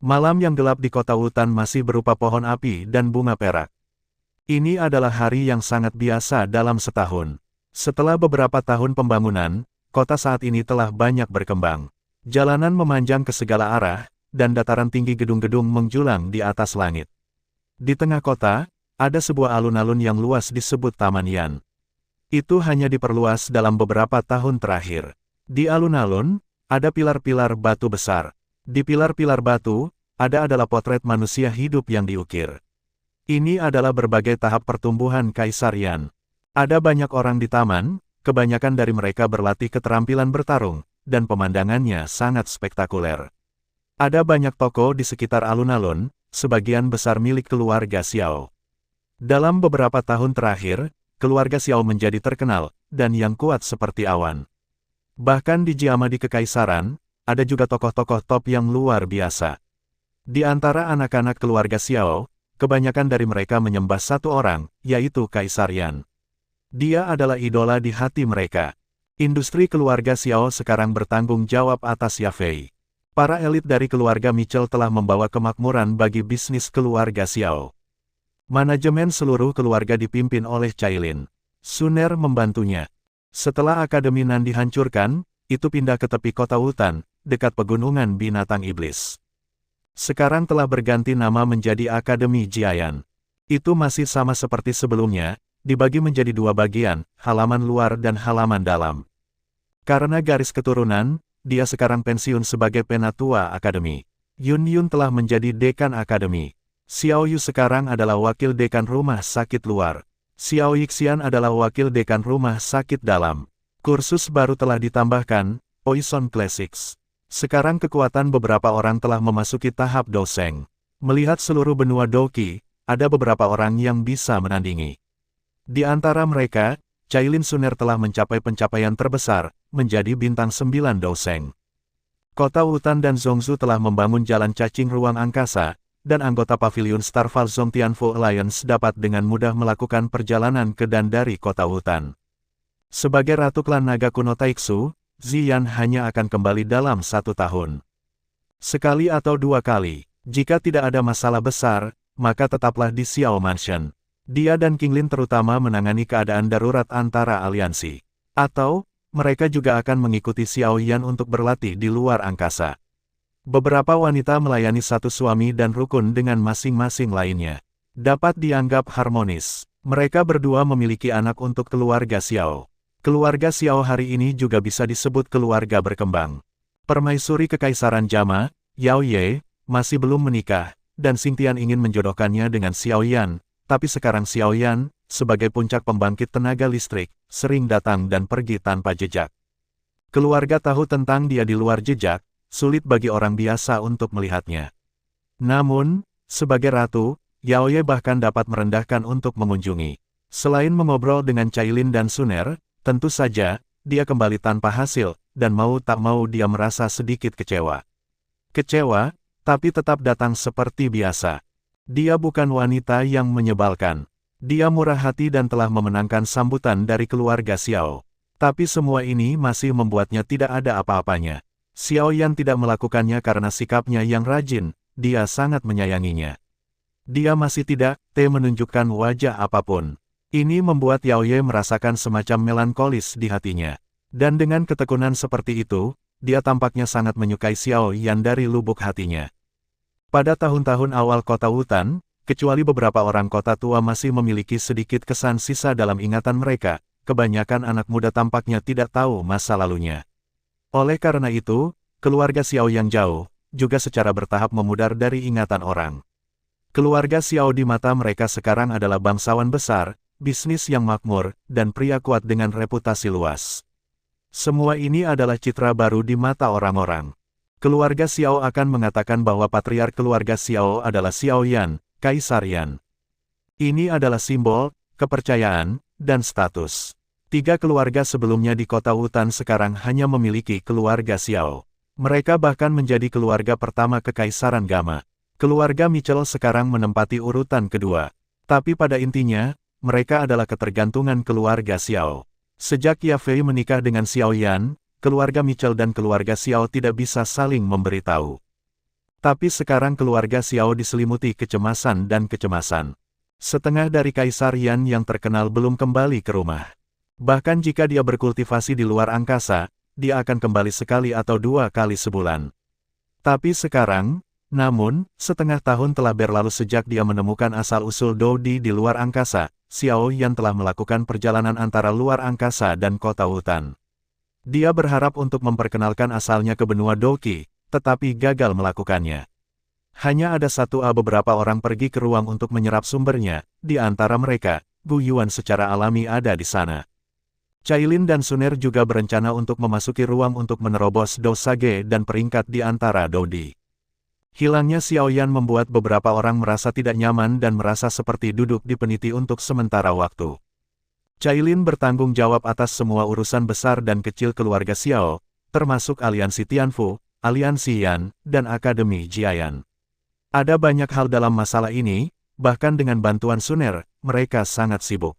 Malam yang gelap di kota hutan masih berupa pohon api dan bunga perak. Ini adalah hari yang sangat biasa dalam setahun. Setelah beberapa tahun pembangunan, kota saat ini telah banyak berkembang. Jalanan memanjang ke segala arah, dan dataran tinggi gedung-gedung menjulang di atas langit. Di tengah kota, ada sebuah alun-alun yang luas disebut Taman Yan. Itu hanya diperluas dalam beberapa tahun terakhir. Di alun-alun, ada pilar-pilar batu besar. Di pilar-pilar batu, adalah potret manusia hidup yang diukir. Ini adalah berbagai tahap pertumbuhan Kaisar Yan. Ada banyak orang di taman, kebanyakan dari mereka berlatih keterampilan bertarung, dan pemandangannya sangat spektakuler. Ada banyak toko di sekitar alun-alun, sebagian besar milik keluarga Xiao. Dalam beberapa tahun terakhir, keluarga Xiao menjadi terkenal, dan yang kuat seperti awan. Bahkan di Jiamadi Kekaisaran, ada juga tokoh-tokoh top yang luar biasa. Di antara anak-anak keluarga Xiao, kebanyakan dari mereka menyembah satu orang, yaitu Kaisar Yan. Dia adalah idola di hati mereka. Industri keluarga Xiao sekarang bertanggung jawab atas Yafei. Para elit dari keluarga Mitchell telah membawa kemakmuran bagi bisnis keluarga Xiao. Manajemen seluruh keluarga dipimpin oleh Cailin. Suner membantunya. Setelah Akademi Nan dihancurkan, itu pindah ke tepi kota hutan, dekat pegunungan binatang iblis. Sekarang telah berganti nama menjadi Akademi Jiayan. Itu masih sama seperti sebelumnya, dibagi menjadi dua bagian, halaman luar dan halaman dalam. Karena garis keturunan, dia sekarang pensiun sebagai penatua Akademi. Yun Yun telah menjadi dekan Akademi. Xiao Yu sekarang adalah wakil dekan rumah sakit luar. Xiao Yixian adalah wakil dekan rumah sakit dalam. Kursus baru telah ditambahkan, Poison Classics. Sekarang kekuatan beberapa orang telah memasuki tahap Doseng. Melihat seluruh benua Doki, ada beberapa orang yang bisa menandingi. Di antara mereka, Cailin Suner telah mencapai pencapaian terbesar, menjadi bintang 9 Doseng. Kota Wutan dan Zhongzhou telah membangun jalan cacing ruang angkasa, dan anggota pavilion Starval Zhongtianfu Alliance dapat dengan mudah melakukan perjalanan ke dan dari kota Wutan. Sebagai Ratu Klan Naga Kuno Taiksu, Ziyan hanya akan kembali dalam 1 tahun. Sekali atau 2 kali, jika tidak ada masalah besar, maka tetaplah di Xiao Mansion. Dia dan Qinglin terutama menangani keadaan darurat antara aliansi. Atau, mereka juga akan mengikuti Xiao Yan untuk berlatih di luar angkasa. Beberapa wanita melayani satu suami dan rukun dengan masing-masing lainnya. Dapat dianggap harmonis. Mereka berdua memiliki anak untuk keluarga Xiao. Keluarga Xiao hari ini juga bisa disebut keluarga berkembang. Permaisuri Kekaisaran Jama, Yao Ye, masih belum menikah, dan Xingtian ingin menjodohkannya dengan Xiao Yan, tapi sekarang Xiao Yan, sebagai puncak pembangkit tenaga listrik, sering datang dan pergi tanpa jejak. Keluarga tahu tentang dia di luar jejak, sulit bagi orang biasa untuk melihatnya. Namun, sebagai ratu, Yao Ye bahkan dapat merendahkan untuk mengunjungi. Selain mengobrol dengan Cailin dan Suner, tentu saja, dia kembali tanpa hasil, dan mau tak mau dia merasa sedikit kecewa. Kecewa, tapi tetap datang seperti biasa. Dia bukan wanita yang menyebalkan. Dia murah hati dan telah memenangkan sambutan dari keluarga Xiao. Tapi semua ini masih membuatnya tidak ada apa-apanya. Xiao Yan tidak melakukannya karena sikapnya yang rajin, dia sangat menyayanginya. Dia masih tidak menunjukkan wajah apapun. Ini membuat Yao Ye merasakan semacam melankolis di hatinya. Dan dengan ketekunan seperti itu, dia tampaknya sangat menyukai Xiao Yan dari lubuk hatinya. Pada tahun-tahun awal kota Wutan, kecuali beberapa orang kota tua masih memiliki sedikit kesan sisa dalam ingatan mereka, kebanyakan anak muda tampaknya tidak tahu masa lalunya. Oleh karena itu, keluarga Xiao yang jauh, juga secara bertahap memudar dari ingatan orang. Keluarga Xiao di mata mereka sekarang adalah bangsawan besar, bisnis yang makmur, dan pria kuat dengan reputasi luas. Semua ini adalah citra baru di mata orang-orang. Keluarga Xiao akan mengatakan bahwa patriark keluarga Xiao adalah Xiao Yan, Kaisar Yan. Ini adalah simbol, kepercayaan, dan status. 3 keluarga sebelumnya di kota Wutan sekarang hanya memiliki keluarga Xiao. Mereka bahkan menjadi keluarga pertama Kekaisaran Gama. Keluarga Mitchell sekarang menempati urutan kedua. Tapi pada intinya, mereka adalah ketergantungan keluarga Xiao. Sejak Yafei menikah dengan Xiao Yan, keluarga Mitchell dan keluarga Xiao tidak bisa saling memberitahu. Tapi sekarang keluarga Xiao diselimuti kecemasan dan kecemasan. Setengah dari Kaisar Yan yang terkenal belum kembali ke rumah. Bahkan jika dia berkultivasi di luar angkasa, dia akan kembali sekali atau 2 kali sebulan. Tapi sekarang, namun, setengah tahun telah berlalu sejak dia menemukan asal-usul Dodi di luar angkasa. Xiao Yan telah melakukan perjalanan antara luar angkasa dan kota hutan. Dia berharap untuk memperkenalkan asalnya ke benua Doki, tetapi gagal melakukannya. Hanya ada beberapa orang pergi ke ruang untuk menyerap sumbernya, di antara mereka, Gu Yuan secara alami ada di sana. Cailin dan Suner juga berencana untuk memasuki ruang untuk menerobos Dosage dan peringkat di antara Dodi. Hilangnya Xiao Yan membuat beberapa orang merasa tidak nyaman dan merasa seperti duduk di peniti untuk sementara waktu. Cailin bertanggung jawab atas semua urusan besar dan kecil keluarga Xiao, termasuk aliansi Tianfu, aliansi Yan, dan Akademi Jiayan. Ada banyak hal dalam masalah ini, bahkan dengan bantuan Suner, mereka sangat sibuk.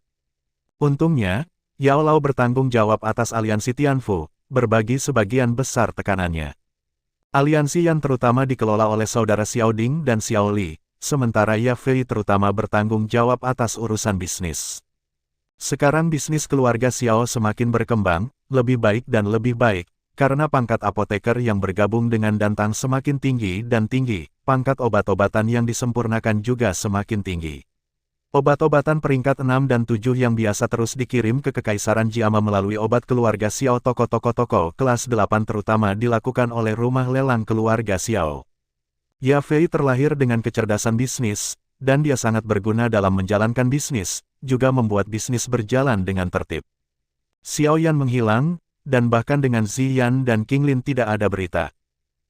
Untungnya, Yao Lao bertanggung jawab atas aliansi Tianfu, berbagi sebagian besar tekanannya. Aliansi Yan terutama dikelola oleh saudara Xiao Ding dan Xiao Li, sementara Ye Fei terutama bertanggung jawab atas urusan bisnis. Sekarang bisnis keluarga Xiao semakin berkembang, lebih baik dan lebih baik, karena pangkat apoteker yang bergabung dengan Dantang semakin tinggi dan tinggi, pangkat obat-obatan yang disempurnakan juga semakin tinggi. Obat-obatan peringkat 6 dan 7 yang biasa terus dikirim ke Kekaisaran Jiama melalui obat keluarga Xiao toko-toko kelas 8 terutama dilakukan oleh rumah lelang keluarga Xiao. Ye Fei terlahir dengan kecerdasan bisnis, dan dia sangat berguna dalam menjalankan bisnis, juga membuat bisnis berjalan dengan tertib. Xiao Yan menghilang, dan bahkan dengan Ziyan dan Qinglin tidak ada berita.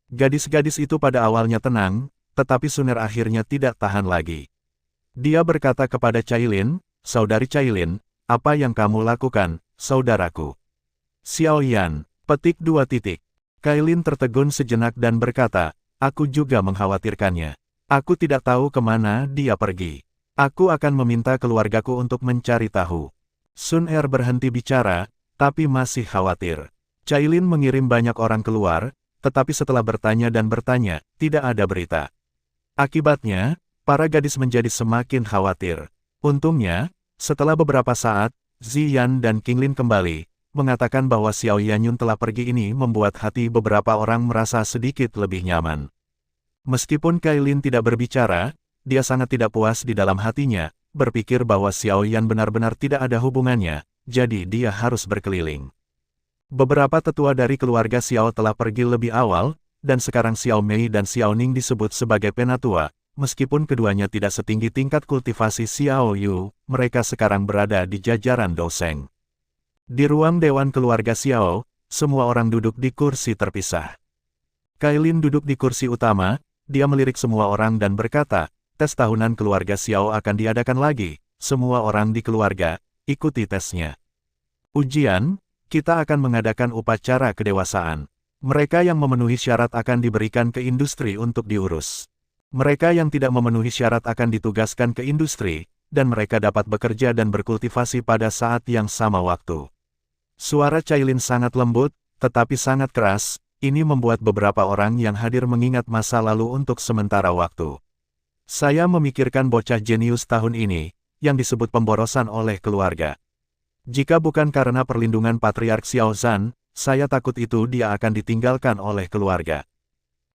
Gadis-gadis itu pada awalnya tenang, tetapi Suner akhirnya tidak tahan lagi. Dia berkata kepada Cailin, "Saudari Cailin, apa yang kamu lakukan, saudaraku?" Xiao Yan, petik 2. Cailin tertegun sejenak dan berkata, "Aku juga mengkhawatirkannya. Aku tidak tahu kemana dia pergi. Aku akan meminta keluargaku untuk mencari tahu." Sun Er berhenti bicara, tapi masih khawatir. Cailin mengirim banyak orang keluar, tetapi setelah bertanya dan bertanya, tidak ada berita. Akibatnya, para gadis menjadi semakin khawatir. Untungnya, setelah beberapa saat, Ziyan dan Qinglin kembali, mengatakan bahwa Xiao Yanyun telah pergi. Ini membuat hati beberapa orang merasa sedikit lebih nyaman. Meskipun Cailin tidak berbicara, dia sangat tidak puas di dalam hatinya, berpikir bahwa Xiao Yan benar-benar tidak ada hubungannya, jadi dia harus berkeliling. Beberapa tetua dari keluarga Xiao telah pergi lebih awal, dan sekarang Xiao Mei dan Xiao Ning disebut sebagai penatua. Meskipun keduanya tidak setinggi tingkat kultivasi Xiao Yu, mereka sekarang berada di jajaran Dosheng. Di ruang dewan keluarga Xiao, semua orang duduk di kursi terpisah. Cailin duduk di kursi utama, dia melirik semua orang dan berkata, "Tes tahunan keluarga Xiao akan diadakan lagi, semua orang di keluarga, ikuti tesnya. Ujian, kita akan mengadakan upacara kedewasaan. Mereka yang memenuhi syarat akan diberikan ke industri untuk diurus. Mereka yang tidak memenuhi syarat akan ditugaskan ke industri, dan mereka dapat bekerja dan berkultivasi pada saat yang sama waktu." Suara Cailin sangat lembut, tetapi sangat keras, ini membuat beberapa orang yang hadir mengingat masa lalu untuk sementara waktu. "Saya memikirkan bocah jenius tahun ini, yang disebut pemborosan oleh keluarga. Jika bukan karena perlindungan Patriark Xiao Zhan, saya takut itu dia akan ditinggalkan oleh keluarga."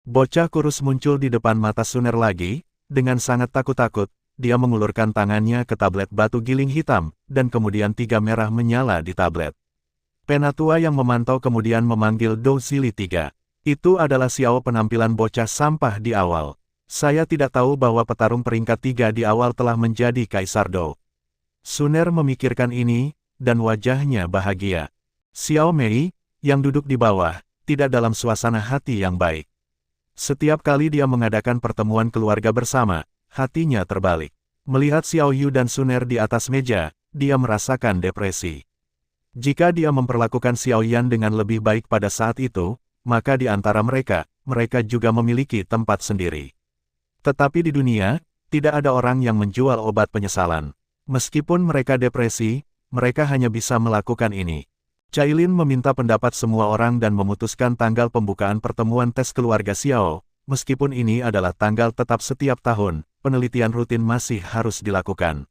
Bocah kurus muncul di depan mata Suner lagi, dengan sangat takut-takut, dia mengulurkan tangannya ke tablet batu giling hitam, dan kemudian 3 merah menyala di tablet. Penatua yang memantau kemudian memanggil Dou Zili 3. "Itu adalah Xiao penampilan bocah sampah di awal. Saya tidak tahu bahwa petarung peringkat 3 di awal telah menjadi Kaisar Dou." Suner memikirkan ini, dan wajahnya bahagia. Xiao Mei, yang duduk di bawah, tidak dalam suasana hati yang baik. Setiap kali dia mengadakan pertemuan keluarga bersama, hatinya terbalik. Melihat Xiao Yu dan Suner di atas meja, dia merasakan depresi. Jika dia memperlakukan Xiao Yan dengan lebih baik pada saat itu, maka di antara mereka juga memiliki tempat sendiri. Tetapi di dunia, tidak ada orang yang menjual obat penyesalan. Meskipun mereka depresi, mereka hanya bisa melakukan ini. Cailin meminta pendapat semua orang dan memutuskan tanggal pembukaan pertemuan tes keluarga Xiao, meskipun ini adalah tanggal tetap setiap tahun, penelitian rutin masih harus dilakukan.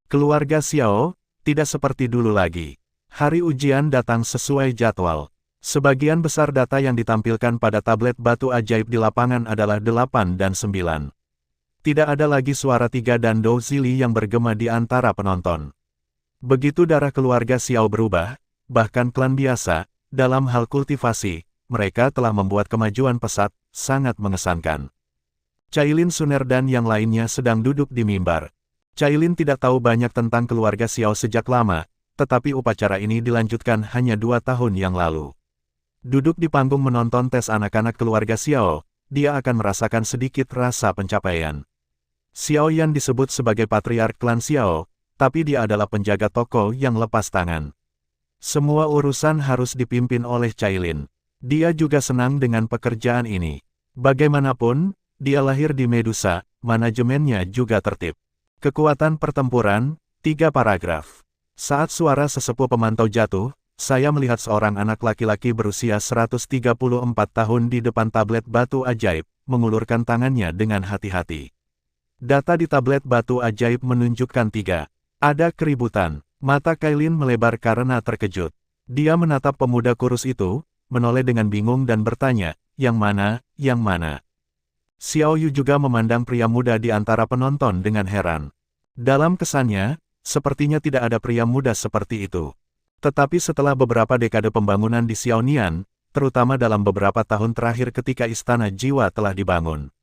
Keluarga Xiao, tidak seperti dulu lagi. Hari ujian datang sesuai jadwal. Sebagian besar data yang ditampilkan pada tablet batu ajaib di lapangan adalah 8 dan 9. Tidak ada lagi suara Tiga dan Do Zili yang bergema di antara penonton. Begitu darah keluarga Xiao berubah, bahkan klan biasa, dalam hal kultivasi, mereka telah membuat kemajuan pesat, sangat mengesankan. Cailin Suner dan yang lainnya sedang duduk di mimbar. Cailin tidak tahu banyak tentang keluarga Xiao sejak lama, tetapi upacara ini dilanjutkan hanya 2 tahun yang lalu. Duduk di panggung menonton tes anak-anak keluarga Xiao, dia akan merasakan sedikit rasa pencapaian. Xiao Yan disebut sebagai patriark klan Xiao, tapi dia adalah penjaga toko yang lepas tangan. Semua urusan harus dipimpin oleh Cailin. Dia juga senang dengan pekerjaan ini. Bagaimanapun, dia lahir di Medusa, manajemennya juga tertib. Kekuatan pertempuran, 3 paragraf. Saat suara sesepuh pemantau jatuh, saya melihat seorang anak laki-laki berusia 134 tahun di depan tablet batu ajaib, mengulurkan tangannya dengan hati-hati. Data di tablet batu ajaib menunjukkan 3. Ada keributan. Mata Cailin melebar karena terkejut. Dia menatap pemuda kurus itu, menoleh dengan bingung dan bertanya, yang mana, yang mana? Xiao Yu juga memandang pria muda di antara penonton dengan heran. Dalam kesannya, sepertinya tidak ada pria muda seperti itu. Tetapi setelah beberapa dekade pembangunan di Xiaonian, terutama dalam beberapa tahun terakhir ketika Istana Jiwa telah dibangun,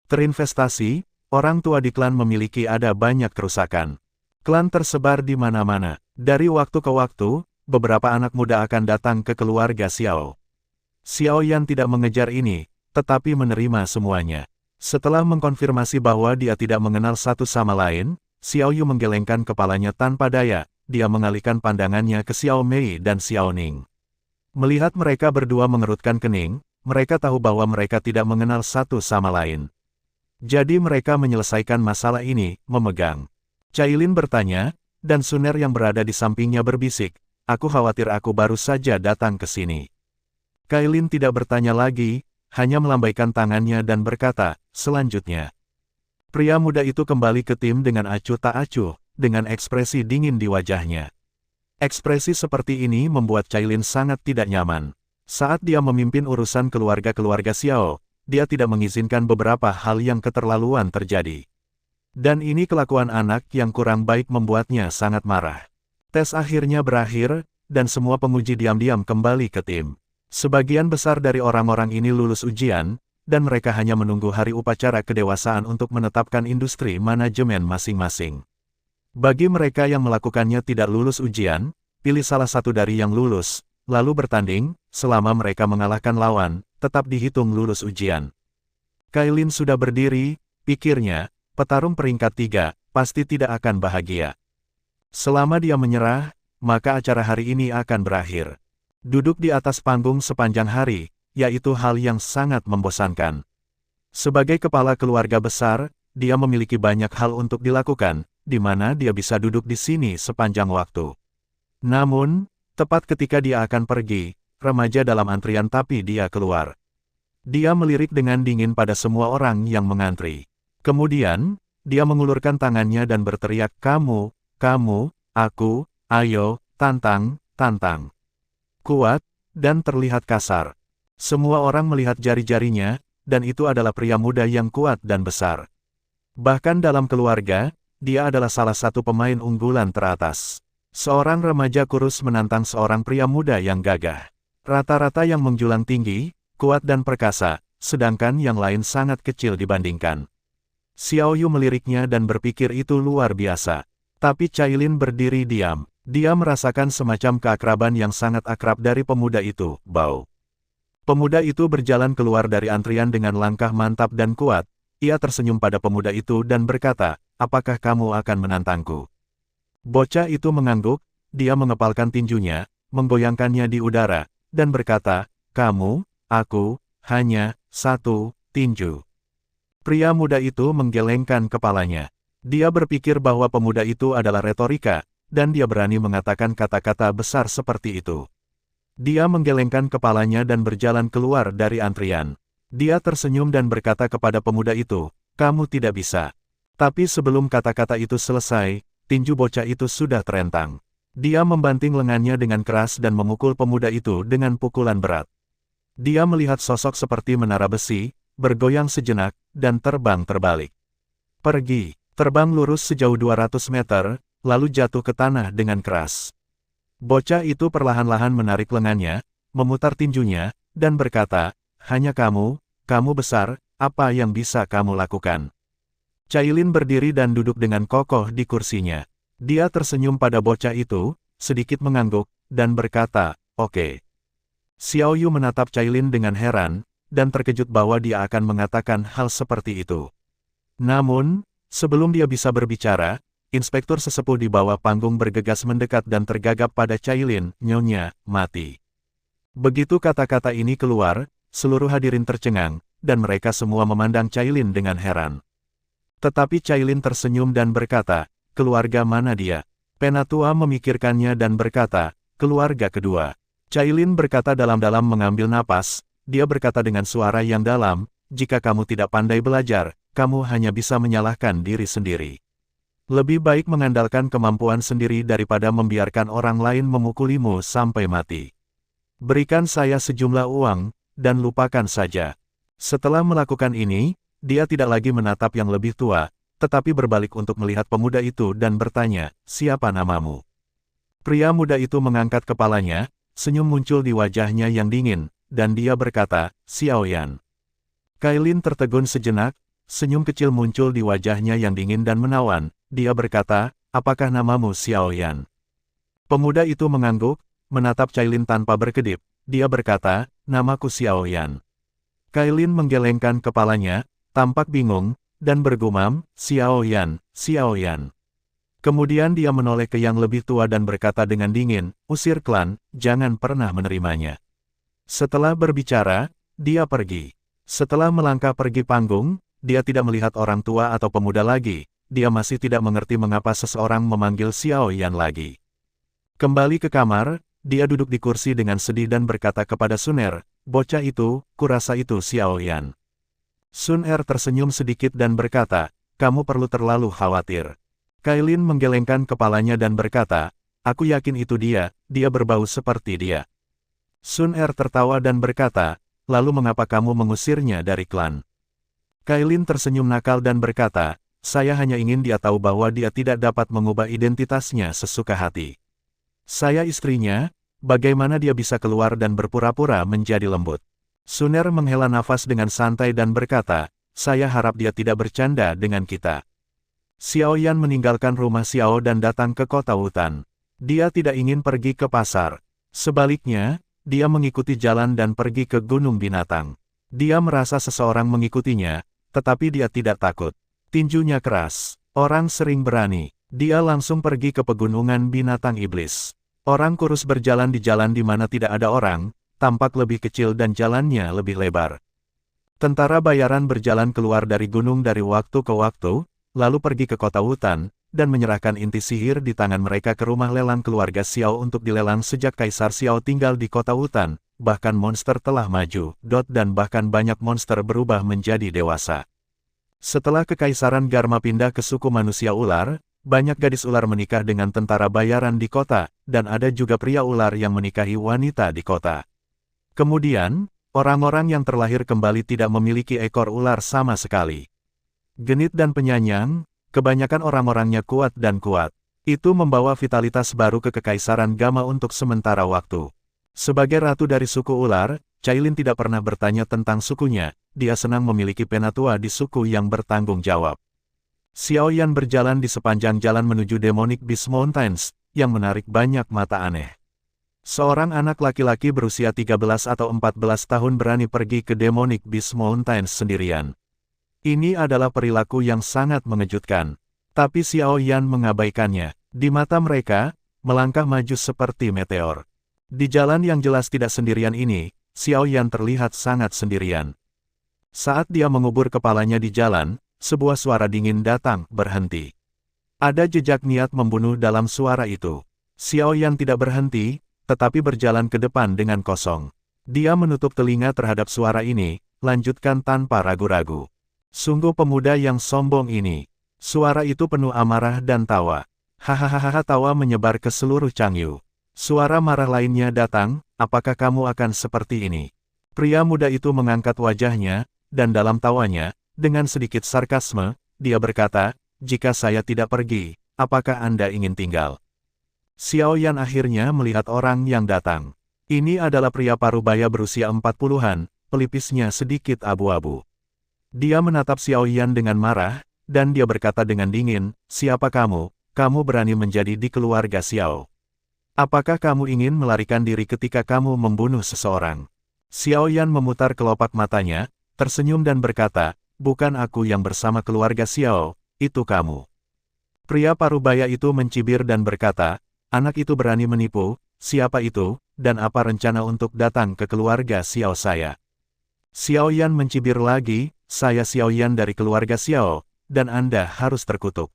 terinvestasi, orang tua di klan memiliki ada banyak kerusakan. Klan tersebar di mana-mana. Dari waktu ke waktu, beberapa anak muda akan datang ke keluarga Xiao. Xiao Yan tidak mengejar ini, tetapi menerima semuanya. Setelah mengkonfirmasi bahwa dia tidak mengenal satu sama lain, Xiao Yu menggelengkan kepalanya tanpa daya, dia mengalihkan pandangannya ke Xiao Mei dan Xiao Ning. Melihat mereka berdua mengerutkan kening, mereka tahu bahwa mereka tidak mengenal satu sama lain. Jadi mereka menyelesaikan masalah ini, memegang. Cailin bertanya, dan Suner yang berada di sampingnya berbisik, aku khawatir aku baru saja datang ke sini. Cailin tidak bertanya lagi, hanya melambaikan tangannya dan berkata, selanjutnya. Pria muda itu kembali ke tim dengan acuh tak acuh, dengan ekspresi dingin di wajahnya. Ekspresi seperti ini membuat Cailin sangat tidak nyaman. Saat dia memimpin urusan keluarga-keluarga Xiao, dia tidak mengizinkan beberapa hal yang keterlaluan terjadi. Dan ini kelakuan anak yang kurang baik membuatnya sangat marah. Tes akhirnya berakhir, dan semua penguji diam-diam kembali ke tim. Sebagian besar dari orang-orang ini lulus ujian, dan mereka hanya menunggu hari upacara kedewasaan untuk menetapkan industri manajemen masing-masing. Bagi mereka yang melakukannya tidak lulus ujian, pilih salah satu dari yang lulus, lalu bertanding, selama mereka mengalahkan lawan, tetap dihitung lulus ujian. Cailin sudah berdiri, pikirnya, petarung peringkat 3, pasti tidak akan bahagia. Selama dia menyerah, maka acara hari ini akan berakhir. Duduk di atas panggung sepanjang hari, yaitu hal yang sangat membosankan. Sebagai kepala keluarga besar, dia memiliki banyak hal untuk dilakukan, di mana dia bisa duduk di sini sepanjang waktu. Namun, tepat ketika dia akan pergi, remaja dalam antrian tapi dia keluar. Dia melirik dengan dingin pada semua orang yang mengantri. Kemudian, dia mengulurkan tangannya dan berteriak, kamu, aku, ayo, tantang, tantang. Kuat, dan terlihat kasar. Semua orang melihat jari-jarinya, dan itu adalah pria muda yang kuat dan besar. Bahkan dalam keluarga, dia adalah salah satu pemain unggulan teratas. Seorang remaja kurus menantang seorang pria muda yang gagah. Rata-rata yang menjulang tinggi, kuat dan perkasa, sedangkan yang lain sangat kecil dibandingkan. Xiao Yu meliriknya dan berpikir itu luar biasa. Tapi Cailin berdiri diam. Dia merasakan semacam keakraban yang sangat akrab dari pemuda itu, Bao. Pemuda itu berjalan keluar dari antrian dengan langkah mantap dan kuat. Ia tersenyum pada pemuda itu dan berkata, apakah kamu akan menantangku? Bocah itu mengangguk, dia mengepalkan tinjunya, menggoyangkannya di udara, dan berkata, kamu, aku, hanya, satu, tinju. Pria muda itu menggelengkan kepalanya. Dia berpikir bahwa pemuda itu adalah retorika, dan dia berani mengatakan kata-kata besar seperti itu. Dia menggelengkan kepalanya dan berjalan keluar dari antrian. Dia tersenyum dan berkata kepada pemuda itu, kamu tidak bisa. Tapi sebelum kata-kata itu selesai, tinju bocah itu sudah terentang. Dia membanting lengannya dengan keras dan memukul pemuda itu dengan pukulan berat. Dia melihat sosok seperti menara besi, bergoyang sejenak, dan terbang terbalik. Pergi, terbang lurus sejauh 200 meter, lalu jatuh ke tanah dengan keras. Bocah itu perlahan-lahan menarik lengannya, memutar tinjunya, dan berkata, hanya kamu besar, apa yang bisa kamu lakukan? Cailin berdiri dan duduk dengan kokoh di kursinya. Dia tersenyum pada bocah itu, sedikit mengangguk, dan berkata, oke. Xiao Yu menatap Cailin dengan heran, dan terkejut bahwa dia akan mengatakan hal seperti itu. Namun, sebelum dia bisa berbicara, inspektur sesepuh di bawah panggung bergegas mendekat dan tergagap pada Cailin, nyonya, mati. Begitu kata-kata ini keluar, seluruh hadirin tercengang, dan mereka semua memandang Cailin dengan heran. Tetapi Cailin tersenyum dan berkata, keluarga mana dia? Penatua memikirkannya dan berkata, keluarga kedua. Cailin berkata dalam-dalam mengambil napas, dia berkata dengan suara yang dalam, jika kamu tidak pandai belajar, kamu hanya bisa menyalahkan diri sendiri. Lebih baik mengandalkan kemampuan sendiri daripada membiarkan orang lain memukulimu sampai mati. Berikan saya sejumlah uang, dan lupakan saja. Setelah melakukan ini, dia tidak lagi menatap yang lebih tua, tetapi berbalik untuk melihat pemuda itu dan bertanya, siapa namamu? Pria muda itu mengangkat kepalanya, senyum muncul di wajahnya yang dingin, dan dia berkata, Xiao Yan. Cailin tertegun sejenak, senyum kecil muncul di wajahnya yang dingin dan menawan, dia berkata, apakah namamu Xiao Yan? Pemuda itu mengangguk, menatap Cailin tanpa berkedip, dia berkata, namaku Xiao Yan. Cailin menggelengkan kepalanya, tampak bingung, dan bergumam, Xiao Yan, Xiao Yan. Kemudian dia menoleh ke yang lebih tua dan berkata dengan dingin, usir klan, jangan pernah menerimanya. Setelah berbicara, dia pergi. Setelah melangkah pergi panggung, dia tidak melihat orang tua atau pemuda lagi, dia masih tidak mengerti mengapa seseorang memanggil Xiao Yan lagi. Kembali ke kamar, dia duduk di kursi dengan sedih dan berkata kepada Sun Er, bocah itu, kurasa itu Xiao Yan. Sun Er tersenyum sedikit dan berkata, kamu perlu terlalu khawatir. Cailin menggelengkan kepalanya dan berkata, aku yakin itu dia berbau seperti dia. Sun Er tertawa dan berkata, lalu mengapa kamu mengusirnya dari klan? Cailin tersenyum nakal dan berkata, saya hanya ingin dia tahu bahwa dia tidak dapat mengubah identitasnya sesuka hati. Saya istrinya, bagaimana dia bisa keluar dan berpura-pura menjadi lembut? Sun Er menghela nafas dengan santai dan berkata, saya harap dia tidak bercanda dengan kita. Xiao Yan meninggalkan rumah Xiao dan datang ke kota hutan. Dia tidak ingin pergi ke pasar. Sebaliknya, dia mengikuti jalan dan pergi ke gunung binatang. Dia merasa seseorang mengikutinya, tetapi dia tidak takut. Tinjunya keras. Orang sering berani. Dia langsung pergi ke pegunungan binatang iblis. Orang kurus berjalan di jalan di mana tidak ada orang, tampak lebih kecil dan jalannya lebih lebar. Tentara bayaran berjalan keluar dari gunung dari waktu ke waktu, lalu pergi ke kota hutan, dan menyerahkan inti sihir di tangan mereka ke rumah lelang keluarga Xiao untuk dilelang sejak Kaisar Xiao tinggal di kota hutan, bahkan monster telah maju, dan bahkan banyak monster berubah menjadi dewasa. Setelah Kekaisaran Garma pindah ke suku manusia ular, banyak gadis ular menikah dengan tentara bayaran di kota, dan ada juga pria ular yang menikahi wanita di kota. Kemudian, orang-orang yang terlahir kembali tidak memiliki ekor ular sama sekali. Genit dan penyanyang, kebanyakan orang-orangnya kuat dan kuat. Itu membawa vitalitas baru ke Kekaisaran Gama untuk sementara waktu. Sebagai ratu dari suku ular, Cailin tidak pernah bertanya tentang sukunya, dia senang memiliki penatua di suku yang bertanggung jawab. Xiao Yan berjalan di sepanjang jalan menuju Demonic Beast Mountains, yang menarik banyak mata aneh. Seorang anak laki-laki berusia 13 atau 14 tahun berani pergi ke Demonic Beast Mountains sendirian. Ini adalah perilaku yang sangat mengejutkan. Tapi Xiao Yan mengabaikannya. Di mata mereka, melangkah maju seperti meteor. Di jalan yang jelas tidak sendirian ini, Xiao Yan terlihat sangat sendirian. Saat dia mengubur kepalanya di jalan, sebuah suara dingin datang, berhenti. Ada jejak niat membunuh dalam suara itu. Xiao Yan tidak berhenti, tetapi berjalan ke depan dengan kosong. Dia menutup telinga terhadap suara ini, lanjutkan tanpa ragu-ragu. Sungguh pemuda yang sombong ini. Suara itu penuh amarah dan tawa. Hahaha, tawa menyebar ke seluruh Changyu. Suara marah lainnya datang, apakah kamu akan seperti ini? Pria muda itu mengangkat wajahnya, dan dalam tawanya, dengan sedikit sarkasme, dia berkata, jika saya tidak pergi, apakah Anda ingin tinggal? Xiao Yan akhirnya melihat orang yang datang. Ini adalah pria parubaya berusia 40-an, pelipisnya sedikit abu-abu. Dia menatap Xiao Yan dengan marah, dan dia berkata dengan dingin, siapa kamu? Kamu berani menjadi di keluarga Xiao. Apakah kamu ingin melarikan diri ketika kamu membunuh seseorang? Xiao Yan memutar kelopak matanya, tersenyum dan berkata, bukan aku yang bersama keluarga Xiao, itu kamu. Pria parubaya itu mencibir dan berkata, anak itu berani menipu, siapa itu, dan apa rencana untuk datang ke keluarga Xiao saya? Xiao Yan mencibir lagi, saya Xiao Yan dari keluarga Xiao, dan Anda harus terkutuk.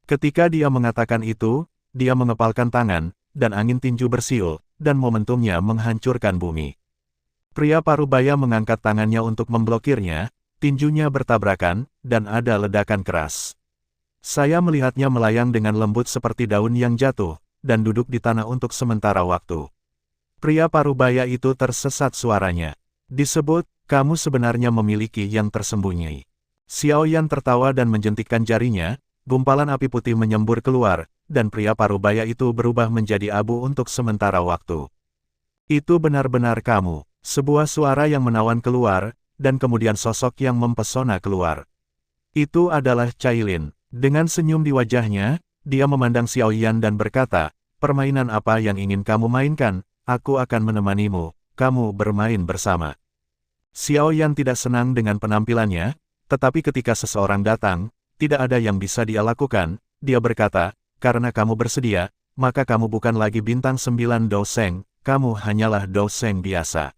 Ketika dia mengatakan itu, dia mengepalkan tangan, dan angin tinju bersiul, dan momentumnya menghancurkan bumi. Pria parubaya mengangkat tangannya untuk memblokirnya, tinjunya bertabrakan, dan ada ledakan keras. Saya melihatnya melayang dengan lembut seperti daun yang jatuh, dan duduk di tanah untuk sementara waktu. Pria parubaya itu tersesat suaranya. Disebut, kamu sebenarnya memiliki yang tersembunyi. Xiao Yan tertawa dan menjentikkan jarinya, gumpalan api putih menyembur keluar, dan pria parubaya itu berubah menjadi abu untuk sementara waktu. Itu benar-benar kamu, sebuah suara yang menawan keluar, dan kemudian sosok yang mempesona keluar. Itu adalah Cailin. Dengan senyum di wajahnya, dia memandang Xiao Yan dan berkata, permainan apa yang ingin kamu mainkan, aku akan menemanimu, kamu bermain bersama. Xiao Yan tidak senang dengan penampilannya, tetapi ketika seseorang datang, tidak ada yang bisa dia lakukan, dia berkata, karena kamu bersedia, maka kamu bukan lagi bintang 9 Douseng, kamu hanyalah Douseng biasa.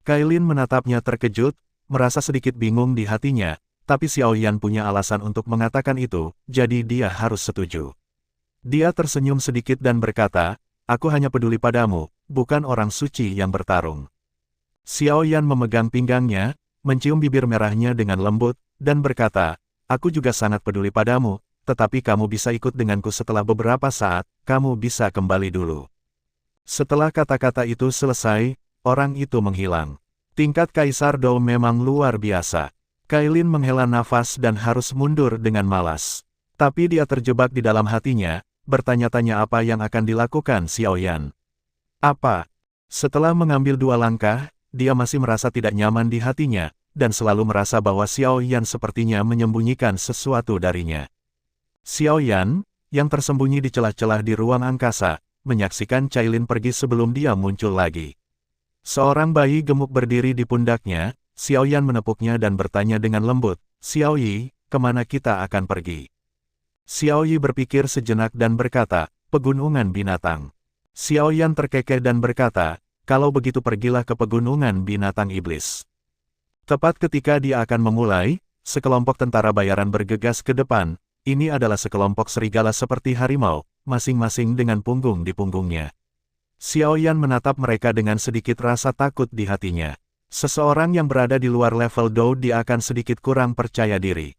Cailin menatapnya terkejut, merasa sedikit bingung di hatinya, tapi Xiao Yan punya alasan untuk mengatakan itu, jadi dia harus setuju. Dia tersenyum sedikit dan berkata, aku hanya peduli padamu, bukan orang suci yang bertarung. Xiao Yan memegang pinggangnya, mencium bibir merahnya dengan lembut, dan berkata, aku juga sangat peduli padamu, tetapi kamu bisa ikut denganku setelah beberapa saat, kamu bisa kembali dulu. Setelah kata-kata itu selesai, orang itu menghilang. Tingkat Kaisar Dou memang luar biasa. Cailin menghela nafas dan harus mundur dengan malas. Tapi dia terjebak di dalam hatinya, bertanya-tanya apa yang akan dilakukan Xiao Yan. Apa? Setelah mengambil 2 langkah, dia masih merasa tidak nyaman di hatinya, dan selalu merasa bahwa Xiao Yan sepertinya menyembunyikan sesuatu darinya. Xiao Yan, yang tersembunyi di celah-celah di ruang angkasa, menyaksikan Cailin pergi sebelum dia muncul lagi. Seorang bayi gemuk berdiri di pundaknya, Xiao Yan menepuknya dan bertanya dengan lembut, Xiao Yi, kemana kita akan pergi? Xiao Yi berpikir sejenak dan berkata, pegunungan binatang. Xiao Yan terkekeh dan berkata, kalau begitu pergilah ke pegunungan binatang iblis. Tepat ketika dia akan memulai, sekelompok tentara bayaran bergegas ke depan, ini adalah sekelompok serigala seperti harimau, masing-masing dengan punggung di punggungnya. Xiao Yan menatap mereka dengan sedikit rasa takut di hatinya. Seseorang yang berada di luar level Dou dia akan sedikit kurang percaya diri.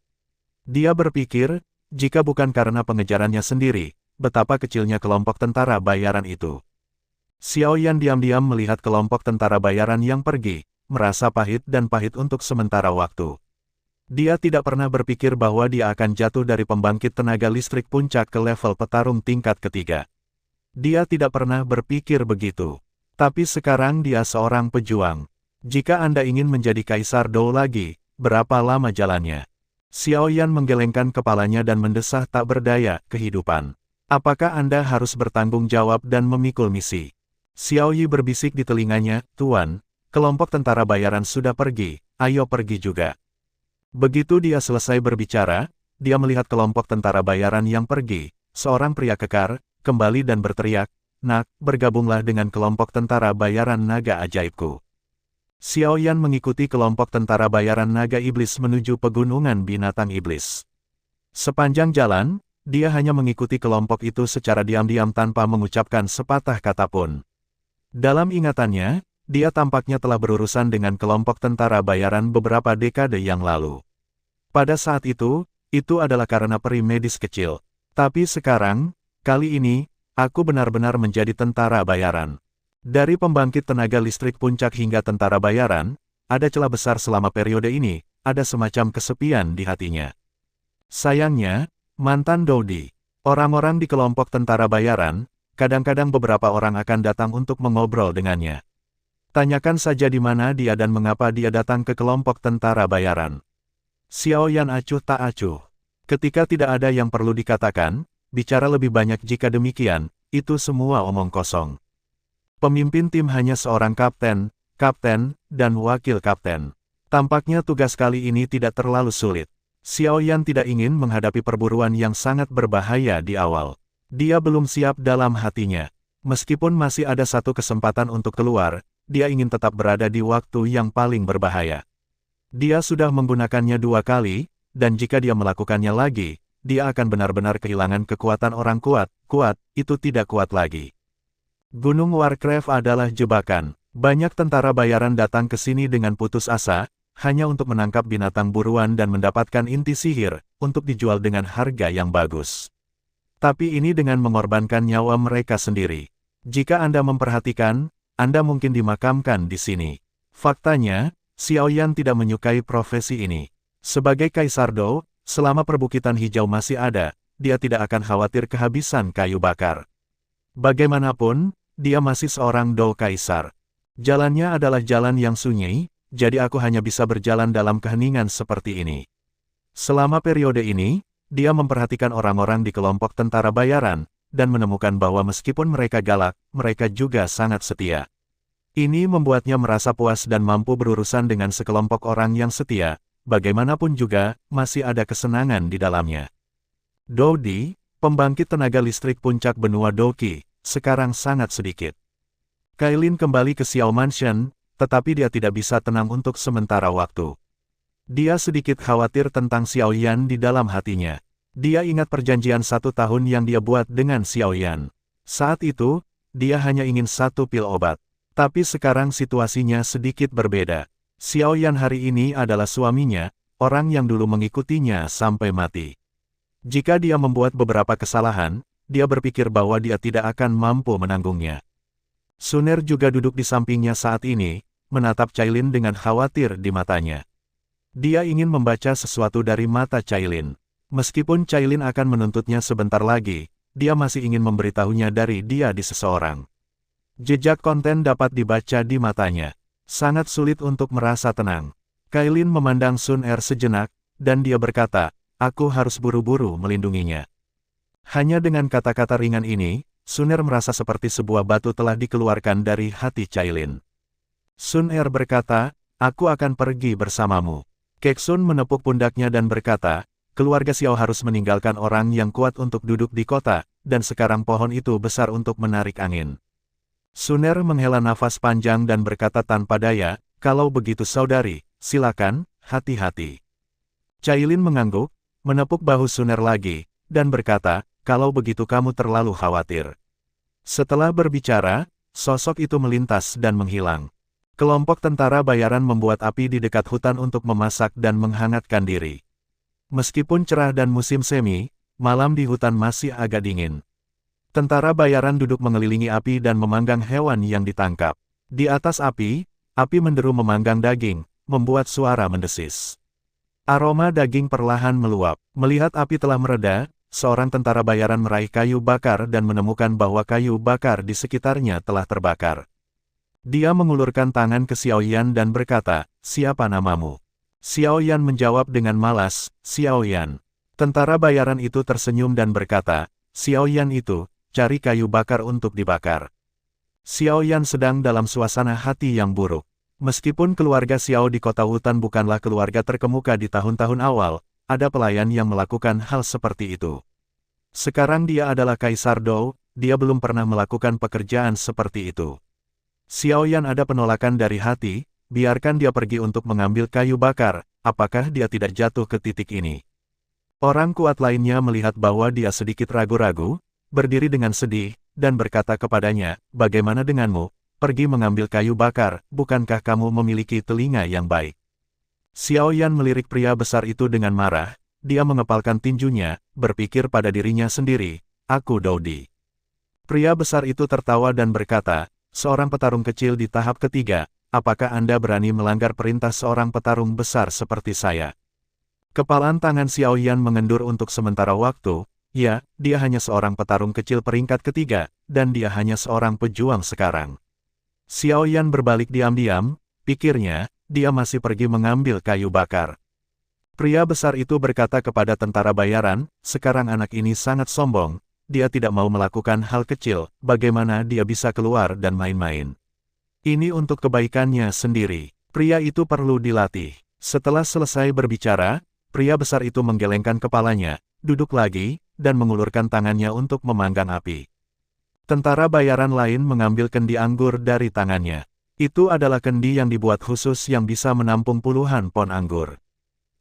Dia berpikir, jika bukan karena pengejarannya sendiri, betapa kecilnya kelompok tentara bayaran itu. Xiao Yan diam-diam melihat kelompok tentara bayaran yang pergi, merasa pahit dan pahit untuk sementara waktu. Dia tidak pernah berpikir bahwa dia akan jatuh dari pembangkit tenaga listrik puncak ke level petarung tingkat ketiga. Dia tidak pernah berpikir begitu. Tapi sekarang dia seorang pejuang. Jika Anda ingin menjadi Kaisar Dou lagi, berapa lama jalannya? Xiao Yan menggelengkan kepalanya dan mendesah tak berdaya, kehidupan. Apakah Anda harus bertanggung jawab dan memikul misi? Xiao Yi berbisik di telinganya, Tuan, kelompok tentara bayaran sudah pergi, ayo pergi juga. Begitu dia selesai berbicara, dia melihat kelompok tentara bayaran yang pergi, seorang pria kekar, kembali dan berteriak, Nak, bergabunglah dengan kelompok tentara bayaran naga ajaibku. Xiao Yan mengikuti kelompok tentara bayaran naga iblis menuju pegunungan binatang iblis. Sepanjang jalan, dia hanya mengikuti kelompok itu secara diam-diam tanpa mengucapkan sepatah kata pun. Dalam ingatannya, dia tampaknya telah berurusan dengan kelompok tentara bayaran beberapa dekade yang lalu. Pada saat itu adalah karena peri medis kecil. Tapi sekarang, kali ini, aku benar-benar menjadi tentara bayaran. Dari pembangkit tenaga listrik puncak hingga tentara bayaran, ada celah besar selama periode ini, ada semacam kesepian di hatinya. Sayangnya, mantan Dodi, orang-orang di kelompok tentara bayaran, kadang-kadang beberapa orang akan datang untuk mengobrol dengannya. Tanyakan saja di mana dia dan mengapa dia datang ke kelompok tentara bayaran. Xiao Yan acuh tak acuh. Ketika tidak ada yang perlu dikatakan, bicara lebih banyak jika demikian, itu semua omong kosong. Pemimpin tim hanya seorang kapten, dan wakil kapten. Tampaknya tugas kali ini tidak terlalu sulit. Xiao Yan tidak ingin menghadapi perburuan yang sangat berbahaya di awal. Dia belum siap dalam hatinya. Meskipun masih ada satu kesempatan untuk keluar, dia ingin tetap berada di waktu yang paling berbahaya. Dia sudah menggunakannya 2 kali, dan jika dia melakukannya lagi, dia akan benar-benar kehilangan kekuatan orang kuat, itu tidak kuat lagi. Gunung Warcraft adalah jebakan. Banyak tentara bayaran datang ke sini dengan putus asa, hanya untuk menangkap binatang buruan dan mendapatkan inti sihir, untuk dijual dengan harga yang bagus. Tapi ini dengan mengorbankan nyawa mereka sendiri. Jika Anda memperhatikan, Anda mungkin dimakamkan di sini. Faktanya, Xiao Yan tidak menyukai profesi ini. Sebagai Kaisar Dou, selama perbukitan hijau masih ada, dia tidak akan khawatir kehabisan kayu bakar. Bagaimanapun, dia masih seorang Dou Kaisar. Jalannya adalah jalan yang sunyi, jadi aku hanya bisa berjalan dalam keheningan seperti ini. Selama periode ini, dia memperhatikan orang-orang di kelompok tentara bayaran, dan menemukan bahwa meskipun mereka galak, mereka juga sangat setia. Ini membuatnya merasa puas dan mampu berurusan dengan sekelompok orang yang setia, bagaimanapun juga, masih ada kesenangan di dalamnya. Dodi, pembangkit tenaga listrik puncak benua Doki, sekarang sangat sedikit. Kailin kembali ke Xiao Mansion, tetapi dia tidak bisa tenang untuk sementara waktu. Dia sedikit khawatir tentang Xiao Yan di dalam hatinya. Dia ingat perjanjian 1 tahun yang dia buat dengan Xiao Yan. Saat itu, dia hanya ingin 1 pil obat. Tapi sekarang situasinya sedikit berbeda. Xiao Yan hari ini adalah suaminya, orang yang dulu mengikutinya sampai mati. Jika dia membuat beberapa kesalahan, dia berpikir bahwa dia tidak akan mampu menanggungnya. Sun Er juga duduk di sampingnya saat ini, menatap Cailin dengan khawatir di matanya. Dia ingin membaca sesuatu dari mata Cailin. Meskipun Cailin akan menuntutnya sebentar lagi, dia masih ingin memberitahunya dari dia di seseorang. Jejak konten dapat dibaca di matanya. Sangat sulit untuk merasa tenang. Cailin memandang Sun Er sejenak, dan dia berkata, aku harus buru-buru melindunginya. Hanya dengan kata-kata ringan ini, Sun Er merasa seperti sebuah batu telah dikeluarkan dari hati Cailin. Sun Er berkata, aku akan pergi bersamamu. Keksun menepuk pundaknya dan berkata, keluarga Xiao harus meninggalkan orang yang kuat untuk duduk di kota, dan sekarang pohon itu besar untuk menarik angin. Sun Er menghela nafas panjang dan berkata tanpa daya, kalau begitu saudari, silakan, hati-hati. Cailin mengangguk, menepuk bahu Sun Er lagi, dan berkata, kalau begitu kamu terlalu khawatir. Setelah berbicara, sosok itu melintas dan menghilang. Kelompok tentara bayaran membuat api di dekat hutan untuk memasak dan menghangatkan diri. Meskipun cerah dan musim semi, malam di hutan masih agak dingin. Tentara bayaran duduk mengelilingi api dan memanggang hewan yang ditangkap. Di atas api menderu memanggang daging, membuat suara mendesis. Aroma daging perlahan meluap. Melihat api telah mereda, seorang tentara bayaran meraih kayu bakar dan menemukan bahwa kayu bakar di sekitarnya telah terbakar. Dia mengulurkan tangan ke Xiao Yan dan berkata, siapa namamu? Xiao Yan menjawab dengan malas, Xiao Yan. Tentara bayaran itu tersenyum dan berkata, Xiao Yan itu, cari kayu bakar untuk dibakar. Xiao Yan sedang dalam suasana hati yang buruk. Meskipun keluarga Xiao di kota hutan bukanlah keluarga terkemuka di tahun-tahun awal, ada pelayan yang melakukan hal seperti itu. Sekarang dia adalah Kaisar Dou, dia belum pernah melakukan pekerjaan seperti itu. Xiao Yan ada penolakan dari hati, biarkan dia pergi untuk mengambil kayu bakar, apakah dia tidak jatuh ke titik ini? Orang kuat lainnya melihat bahwa dia sedikit ragu-ragu, berdiri dengan sedih, dan berkata kepadanya, bagaimana denganmu, pergi mengambil kayu bakar, bukankah kamu memiliki telinga yang baik? Xiao Yan melirik pria besar itu dengan marah, dia mengepalkan tinjunya, berpikir pada dirinya sendiri, aku Doudi. Pria besar itu tertawa dan berkata, seorang petarung kecil di tahap ketiga, apakah Anda berani melanggar perintah seorang petarung besar seperti saya? Kepalan tangan Xiao Yan mengendur untuk sementara waktu, ya, dia hanya seorang petarung kecil peringkat ketiga, dan dia hanya seorang pejuang sekarang. Xiao Yan berbalik diam-diam, pikirnya, dia masih pergi mengambil kayu bakar. Pria besar itu berkata kepada tentara bayaran, sekarang anak ini sangat sombong, dia tidak mau melakukan hal kecil, bagaimana dia bisa keluar dan main-main. Ini untuk kebaikannya sendiri. Pria itu perlu dilatih. Setelah selesai berbicara, pria besar itu menggelengkan kepalanya, duduk lagi, dan mengulurkan tangannya untuk memanggang api. Tentara bayaran lain mengambil kendi anggur dari tangannya. Itu adalah kendi yang dibuat khusus yang bisa menampung puluhan pon anggur.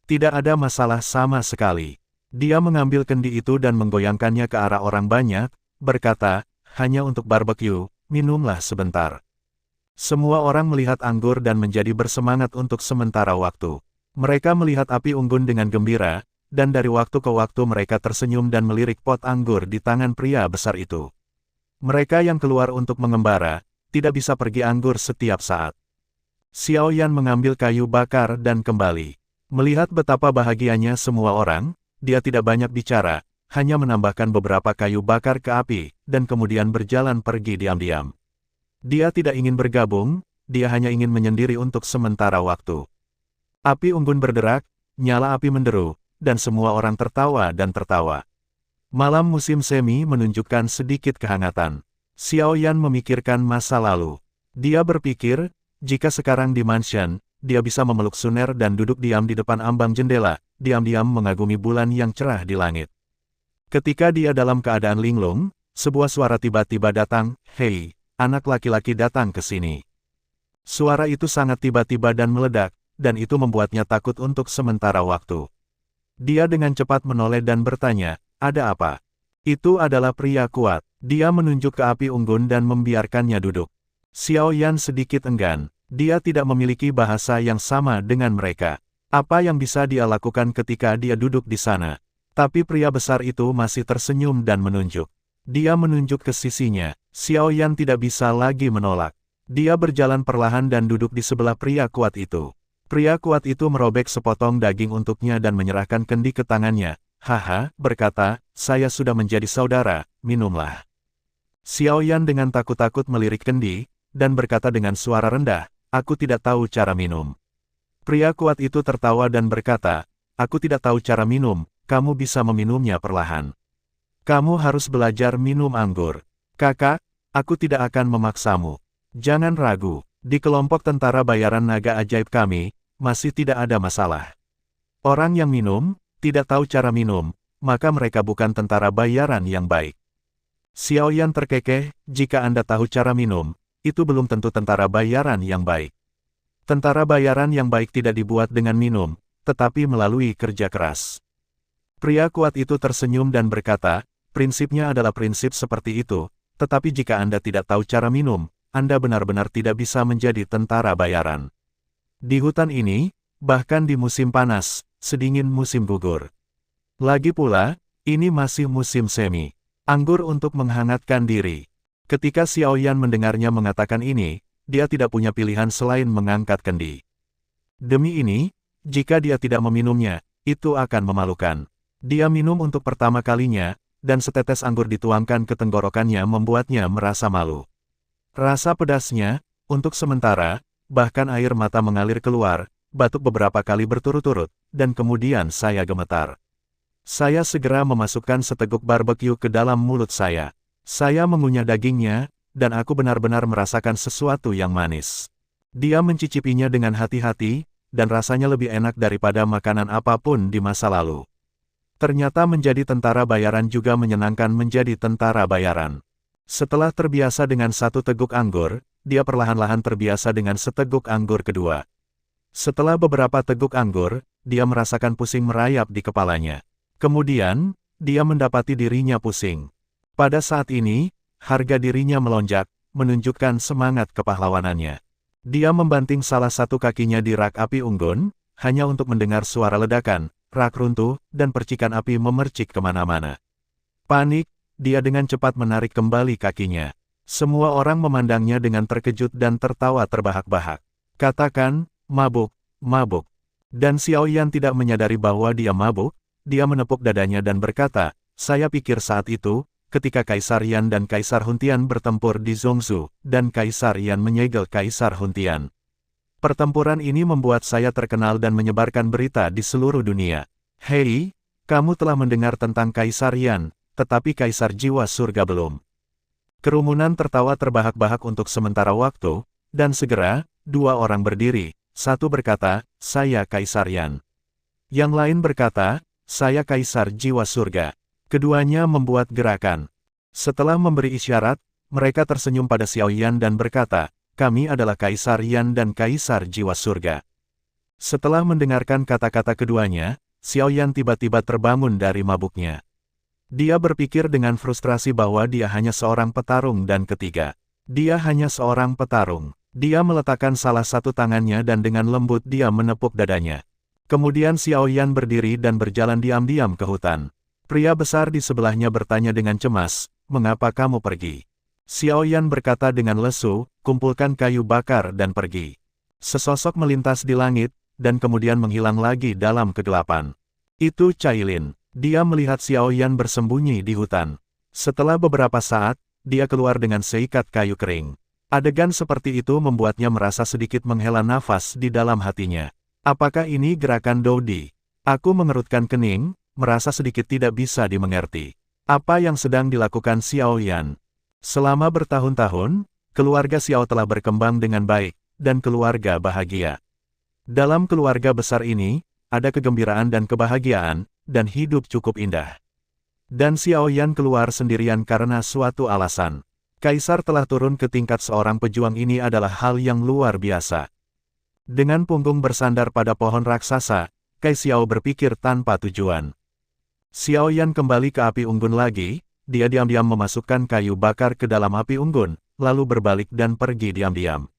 Tidak ada masalah sama sekali. Dia mengambil kendi itu dan menggoyangkannya ke arah orang banyak, berkata, hanya untuk barbeque, minumlah sebentar. Semua orang melihat anggur dan menjadi bersemangat untuk sementara waktu. Mereka melihat api unggun dengan gembira, dan dari waktu ke waktu mereka tersenyum dan melirik pot anggur di tangan pria besar itu. Mereka yang keluar untuk mengembara, tidak bisa pergi anggur setiap saat. Xiao Yan mengambil kayu bakar dan kembali. Melihat betapa bahagianya semua orang, dia tidak banyak bicara, hanya menambahkan beberapa kayu bakar ke api, dan kemudian berjalan pergi diam-diam. Dia tidak ingin bergabung, dia hanya ingin menyendiri untuk sementara waktu. Api unggun berderak, nyala api menderu, dan semua orang tertawa dan tertawa. Malam musim semi menunjukkan sedikit kehangatan. Xiao Yan memikirkan masa lalu. Dia berpikir, jika sekarang di mansion, dia bisa memeluk Suner dan duduk diam di depan ambang jendela, diam-diam mengagumi bulan yang cerah di langit. Ketika dia dalam keadaan linglung, sebuah suara tiba-tiba datang, "Hei, anak laki-laki datang ke sini." Suara itu sangat tiba-tiba dan meledak, dan itu membuatnya takut untuk sementara waktu. Dia dengan cepat menoleh dan bertanya, "Ada apa?" Itu adalah pria kuat. Dia menunjuk ke api unggun dan membiarkannya duduk. Xiao Yan sedikit enggan. Dia tidak memiliki bahasa yang sama dengan mereka. Apa yang bisa dia lakukan ketika dia duduk di sana? Tapi pria besar itu masih tersenyum dan menunjuk. Dia menunjuk ke sisinya. Xiao Yan tidak bisa lagi menolak. Dia berjalan perlahan dan duduk di sebelah pria kuat itu. Pria kuat itu merobek sepotong daging untuknya dan menyerahkan kendi ke tangannya. "Haha," berkata, "saya sudah menjadi saudara, minumlah." Xiao Yan dengan takut-takut melirik kendi, dan berkata dengan suara rendah, "Aku tidak tahu cara minum." Pria kuat itu tertawa dan berkata, "Aku tidak tahu cara minum, kamu bisa meminumnya perlahan. Kamu harus belajar minum anggur. Kakak, aku tidak akan memaksamu. Jangan ragu, di kelompok tentara bayaran naga ajaib kami, masih tidak ada masalah. Orang yang minum, tidak tahu cara minum, maka mereka bukan tentara bayaran yang baik." Xiao Yan terkekeh, "Jika Anda tahu cara minum, itu belum tentu tentara bayaran yang baik. Tentara bayaran yang baik tidak dibuat dengan minum, tetapi melalui kerja keras." Pria kuat itu tersenyum dan berkata, "Prinsipnya adalah prinsip seperti itu, tetapi jika Anda tidak tahu cara minum, Anda benar-benar tidak bisa menjadi tentara bayaran. Di hutan ini, bahkan di musim panas, sedingin musim gugur. Lagi pula, ini masih musim semi. Anggur untuk menghangatkan diri." Ketika Xiao Yan mendengarnya mengatakan ini, dia tidak punya pilihan selain mengangkat kendi. Demi ini, jika dia tidak meminumnya, itu akan memalukan. Dia minum untuk pertama kalinya, dan setetes anggur dituangkan ke tenggorokannya membuatnya merasa malu. Rasa pedasnya, untuk sementara, bahkan air mata mengalir keluar, batuk beberapa kali berturut-turut, dan kemudian saya gemetar. Saya segera memasukkan seteguk barbeque ke dalam mulut saya. Saya mengunyah dagingnya, dan aku benar-benar merasakan sesuatu yang manis. Dia mencicipinya dengan hati-hati, dan rasanya lebih enak daripada makanan apapun di masa lalu. Ternyata menjadi tentara bayaran juga menyenangkan menjadi tentara bayaran. Setelah terbiasa dengan satu teguk anggur, dia perlahan-lahan terbiasa dengan seteguk anggur kedua. Setelah beberapa teguk anggur, dia merasakan pusing merayap di kepalanya. Kemudian, dia mendapati dirinya pusing. Pada saat ini, harga dirinya melonjak, menunjukkan semangat kepahlawanannya. Dia membanting salah satu kakinya di rak api unggun, hanya untuk mendengar suara ledakan, rak runtuh, dan percikan api memercik kemana-mana. Panik, dia dengan cepat menarik kembali kakinya. Semua orang memandangnya dengan terkejut dan tertawa terbahak-bahak. Katakan, mabuk, mabuk. Dan Xiao Yan tidak menyadari bahwa dia mabuk, dia menepuk dadanya dan berkata, saya pikir saat itu, ketika Kaisar Yan dan Kaisar Huntian bertempur di Zhongzhou, dan Kaisar Yan menyegel Kaisar Huntian. Pertempuran ini membuat saya terkenal dan menyebarkan berita di seluruh dunia. Hei, kamu telah mendengar tentang Kaisar Yan, tetapi Kaisar Jiwa Surga belum. Kerumunan tertawa terbahak-bahak untuk sementara waktu, dan segera, dua orang berdiri, satu berkata, saya Kaisar Yan. Yang lain berkata, saya Kaisar Jiwa Surga. Keduanya membuat gerakan. Setelah memberi isyarat, mereka tersenyum pada Xiao Yan dan berkata, kami adalah Kaisar Yan dan Kaisar Jiwa Surga. Setelah mendengarkan kata-kata keduanya, Xiao Yan tiba-tiba terbangun dari mabuknya. Dia berpikir dengan frustrasi bahwa dia hanya seorang petarung dan ketiga. Dia hanya seorang petarung. Dia meletakkan salah satu tangannya dan dengan lembut dia menepuk dadanya. Kemudian Xiao Yan berdiri dan berjalan diam-diam ke hutan. Pria besar di sebelahnya bertanya dengan cemas, mengapa kamu pergi? Xiao Yan berkata dengan lesu, kumpulkan kayu bakar dan pergi. Sesosok melintas di langit, dan kemudian menghilang lagi dalam kegelapan. Itu Cailin. Dia melihat Xiao Yan bersembunyi di hutan. Setelah beberapa saat, dia keluar dengan seikat kayu kering. Adegan seperti itu membuatnya merasa sedikit menghela nafas di dalam hatinya. Apakah ini gerakan Dodi? Aku mengerutkan kening, merasa sedikit tidak bisa dimengerti. Apa yang sedang dilakukan Xiao Yan? Selama bertahun-tahun, keluarga Xiao telah berkembang dengan baik, dan keluarga bahagia. Dalam keluarga besar ini, ada kegembiraan dan kebahagiaan, dan hidup cukup indah. Dan Xiao Yan keluar sendirian karena suatu alasan. Kaisar telah turun ke tingkat seorang pejuang ini adalah hal yang luar biasa. Dengan punggung bersandar pada pohon raksasa, Kai Xiao berpikir tanpa tujuan. Xiao Yan kembali ke api unggun lagi, dia diam-diam memasukkan kayu bakar ke dalam api unggun, lalu berbalik dan pergi diam-diam.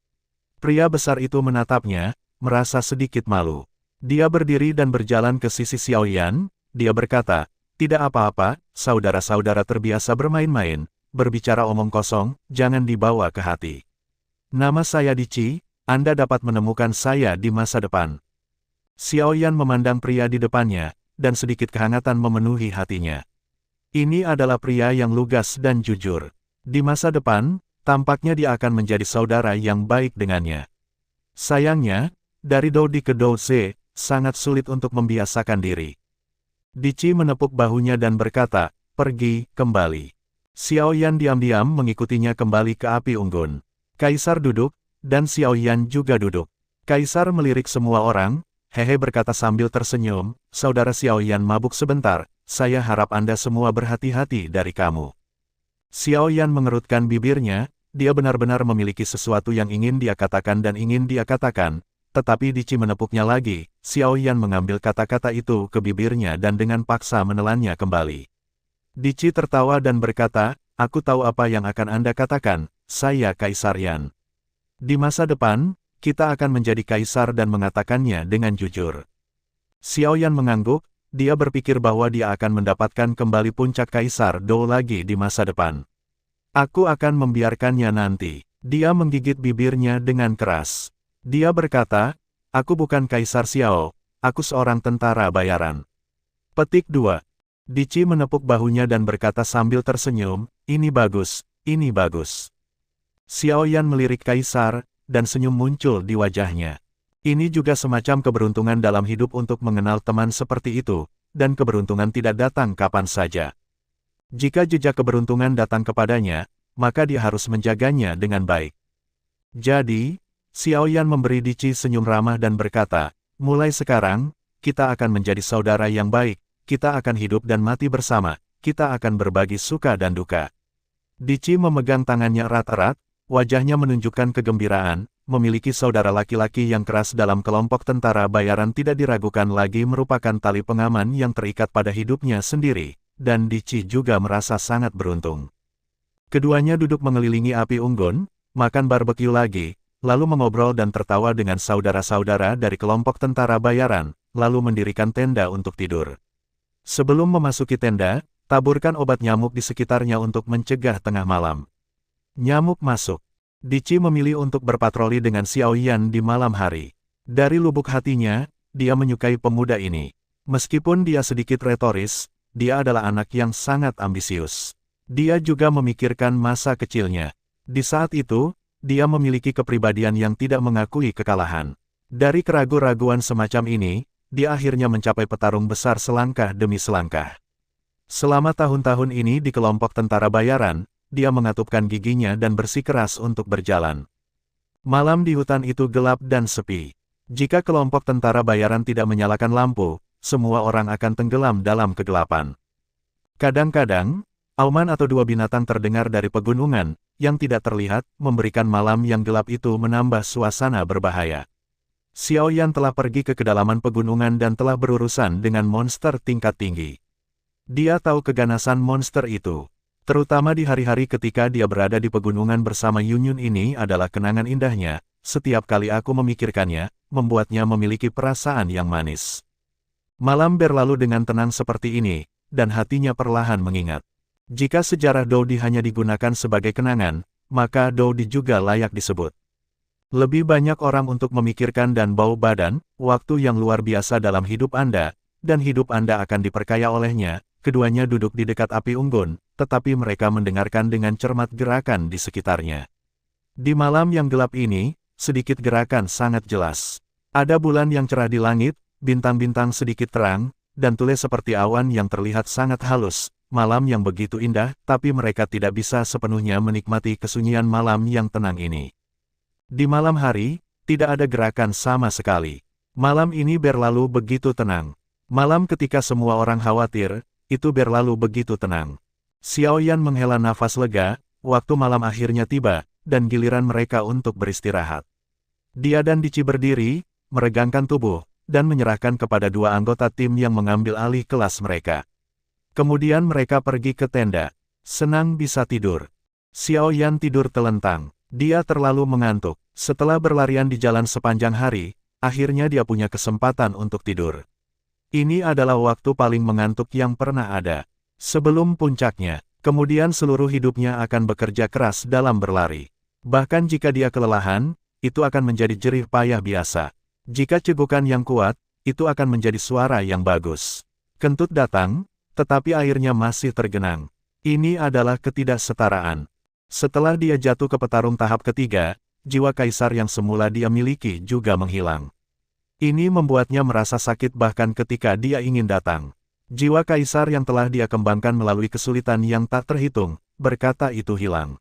Pria besar itu menatapnya, merasa sedikit malu. Dia berdiri dan berjalan ke sisi Xiao Yan, dia berkata, tidak apa-apa, saudara-saudara terbiasa bermain-main, berbicara omong kosong, jangan dibawa ke hati. Nama saya Dici, Anda dapat menemukan saya di masa depan. Xiao Yan memandang pria di depannya, dan sedikit kehangatan memenuhi hatinya. Ini adalah pria yang lugas dan jujur. Di masa depan, tampaknya dia akan menjadi saudara yang baik dengannya. Sayangnya, dari Dodi ke Douze, sangat sulit untuk membiasakan diri. Dici menepuk bahunya dan berkata, pergi, kembali. Xiao Yan diam-diam mengikutinya kembali ke api unggun. Kaisar duduk, dan Xiao Yan juga duduk. Kaisar melirik semua orang, hehe berkata sambil tersenyum, saudara Xiao Yan mabuk sebentar, saya harap Anda semua berhati-hati dari kamu. Xiao Yan mengerutkan bibirnya, dia benar-benar memiliki sesuatu yang ingin dia katakan dan ingin dia katakan, tetapi Dici menepuknya lagi. Xiao Yan mengambil kata-kata itu ke bibirnya dan dengan paksa menelannya kembali. Dici tertawa dan berkata, aku tahu apa yang akan Anda katakan, saya Kaisar Yan. Di masa depan, kita akan menjadi kaisar dan mengatakannya dengan jujur. Xiao Yan mengangguk, dia berpikir bahwa dia akan mendapatkan kembali puncak Kaisar Dou lagi di masa depan. Aku akan membiarkannya nanti. Dia menggigit bibirnya dengan keras. Dia berkata, aku bukan Kaisar Xiao, aku seorang tentara bayaran. Petik 2. Dici menepuk bahunya dan berkata sambil tersenyum, ini bagus, ini bagus. Xiao Yan melirik Kaisar, dan senyum muncul di wajahnya. Ini juga semacam keberuntungan dalam hidup untuk mengenal teman seperti itu, dan keberuntungan tidak datang kapan saja. Jika jejak keberuntungan datang kepadanya, maka dia harus menjaganya dengan baik. Jadi, Xiao Yan memberi Dici senyum ramah dan berkata, mulai sekarang, kita akan menjadi saudara yang baik, kita akan hidup dan mati bersama, kita akan berbagi suka dan duka. Dici memegang tangannya erat-erat, wajahnya menunjukkan kegembiraan, memiliki saudara laki-laki yang keras dalam kelompok tentara bayaran tidak diragukan lagi merupakan tali pengaman yang terikat pada hidupnya sendiri, dan Dici juga merasa sangat beruntung. Keduanya duduk mengelilingi api unggun, makan barbeque lagi, lalu mengobrol dan tertawa dengan saudara-saudara dari kelompok tentara bayaran, lalu mendirikan tenda untuk tidur. Sebelum memasuki tenda, taburkan obat nyamuk di sekitarnya untuk mencegah tengah malam. Nyamuk masuk. Dici memilih untuk berpatroli dengan Xiao Yan di malam hari. Dari lubuk hatinya, dia menyukai pemuda ini. Meskipun dia sedikit retoris, dia adalah anak yang sangat ambisius. Dia juga memikirkan masa kecilnya. Di saat itu, dia memiliki kepribadian yang tidak mengakui kekalahan. Dari keraguan-raguan semacam ini, dia akhirnya mencapai petarung besar selangkah demi selangkah. Selama tahun-tahun ini di kelompok tentara bayaran, dia mengatupkan giginya dan bersikeras untuk berjalan. Malam di hutan itu gelap dan sepi. Jika kelompok tentara bayaran tidak menyalakan lampu, semua orang akan tenggelam dalam kegelapan. Kadang-kadang, auman atau dua binatang terdengar dari pegunungan, yang tidak terlihat, memberikan malam yang gelap itu menambah suasana berbahaya. Xiao Yan telah pergi ke kedalaman pegunungan dan telah berurusan dengan monster tingkat tinggi. Dia tahu keganasan monster itu. Terutama di hari-hari ketika dia berada di pegunungan bersama Yunyun ini adalah kenangan indahnya, setiap kali aku memikirkannya, membuatnya memiliki perasaan yang manis. Malam berlalu dengan tenang seperti ini, dan hatinya perlahan mengingat. Jika sejarah Doudi hanya digunakan sebagai kenangan, maka Doudi juga layak disebut. Lebih banyak orang untuk memikirkan dan bau badan, waktu yang luar biasa dalam hidup Anda, dan hidup Anda akan diperkaya olehnya. Keduanya duduk di dekat api unggun, tetapi mereka mendengarkan dengan cermat gerakan di sekitarnya. Di malam yang gelap ini, sedikit gerakan sangat jelas. Ada bulan yang cerah di langit, bintang-bintang sedikit terang, dan tule seperti awan yang terlihat sangat halus. Malam yang begitu indah, tapi mereka tidak bisa sepenuhnya menikmati kesunyian malam yang tenang ini. Di malam hari, tidak ada gerakan sama sekali. Malam ini berlalu begitu tenang. Malam ketika semua orang khawatir, itu berlalu begitu tenang. Xiao Yan menghela nafas lega, waktu malam akhirnya tiba, dan giliran mereka untuk beristirahat. Dia dan Dici berdiri, meregangkan tubuh, dan menyerahkan kepada dua anggota tim yang mengambil alih kelas mereka. Kemudian mereka pergi ke tenda. Senang bisa tidur. Xiao Yan tidur telentang. Dia terlalu mengantuk. Setelah berlarian di jalan sepanjang hari, akhirnya dia punya kesempatan untuk tidur. Ini adalah waktu paling mengantuk yang pernah ada. Sebelum puncaknya, kemudian seluruh hidupnya akan bekerja keras dalam berlari. Bahkan jika dia kelelahan, itu akan menjadi jerih payah biasa. Jika cegukan yang kuat, itu akan menjadi suara yang bagus. Kentut datang, tetapi airnya masih tergenang. Ini adalah ketidaksetaraan. Setelah dia jatuh ke petarung tahap ketiga, jiwa kaisar yang semula dia miliki juga menghilang. Ini membuatnya merasa sakit bahkan ketika dia ingin datang. Jiwa kaisar yang telah dia kembangkan melalui kesulitan yang tak terhitung, berkata itu hilang.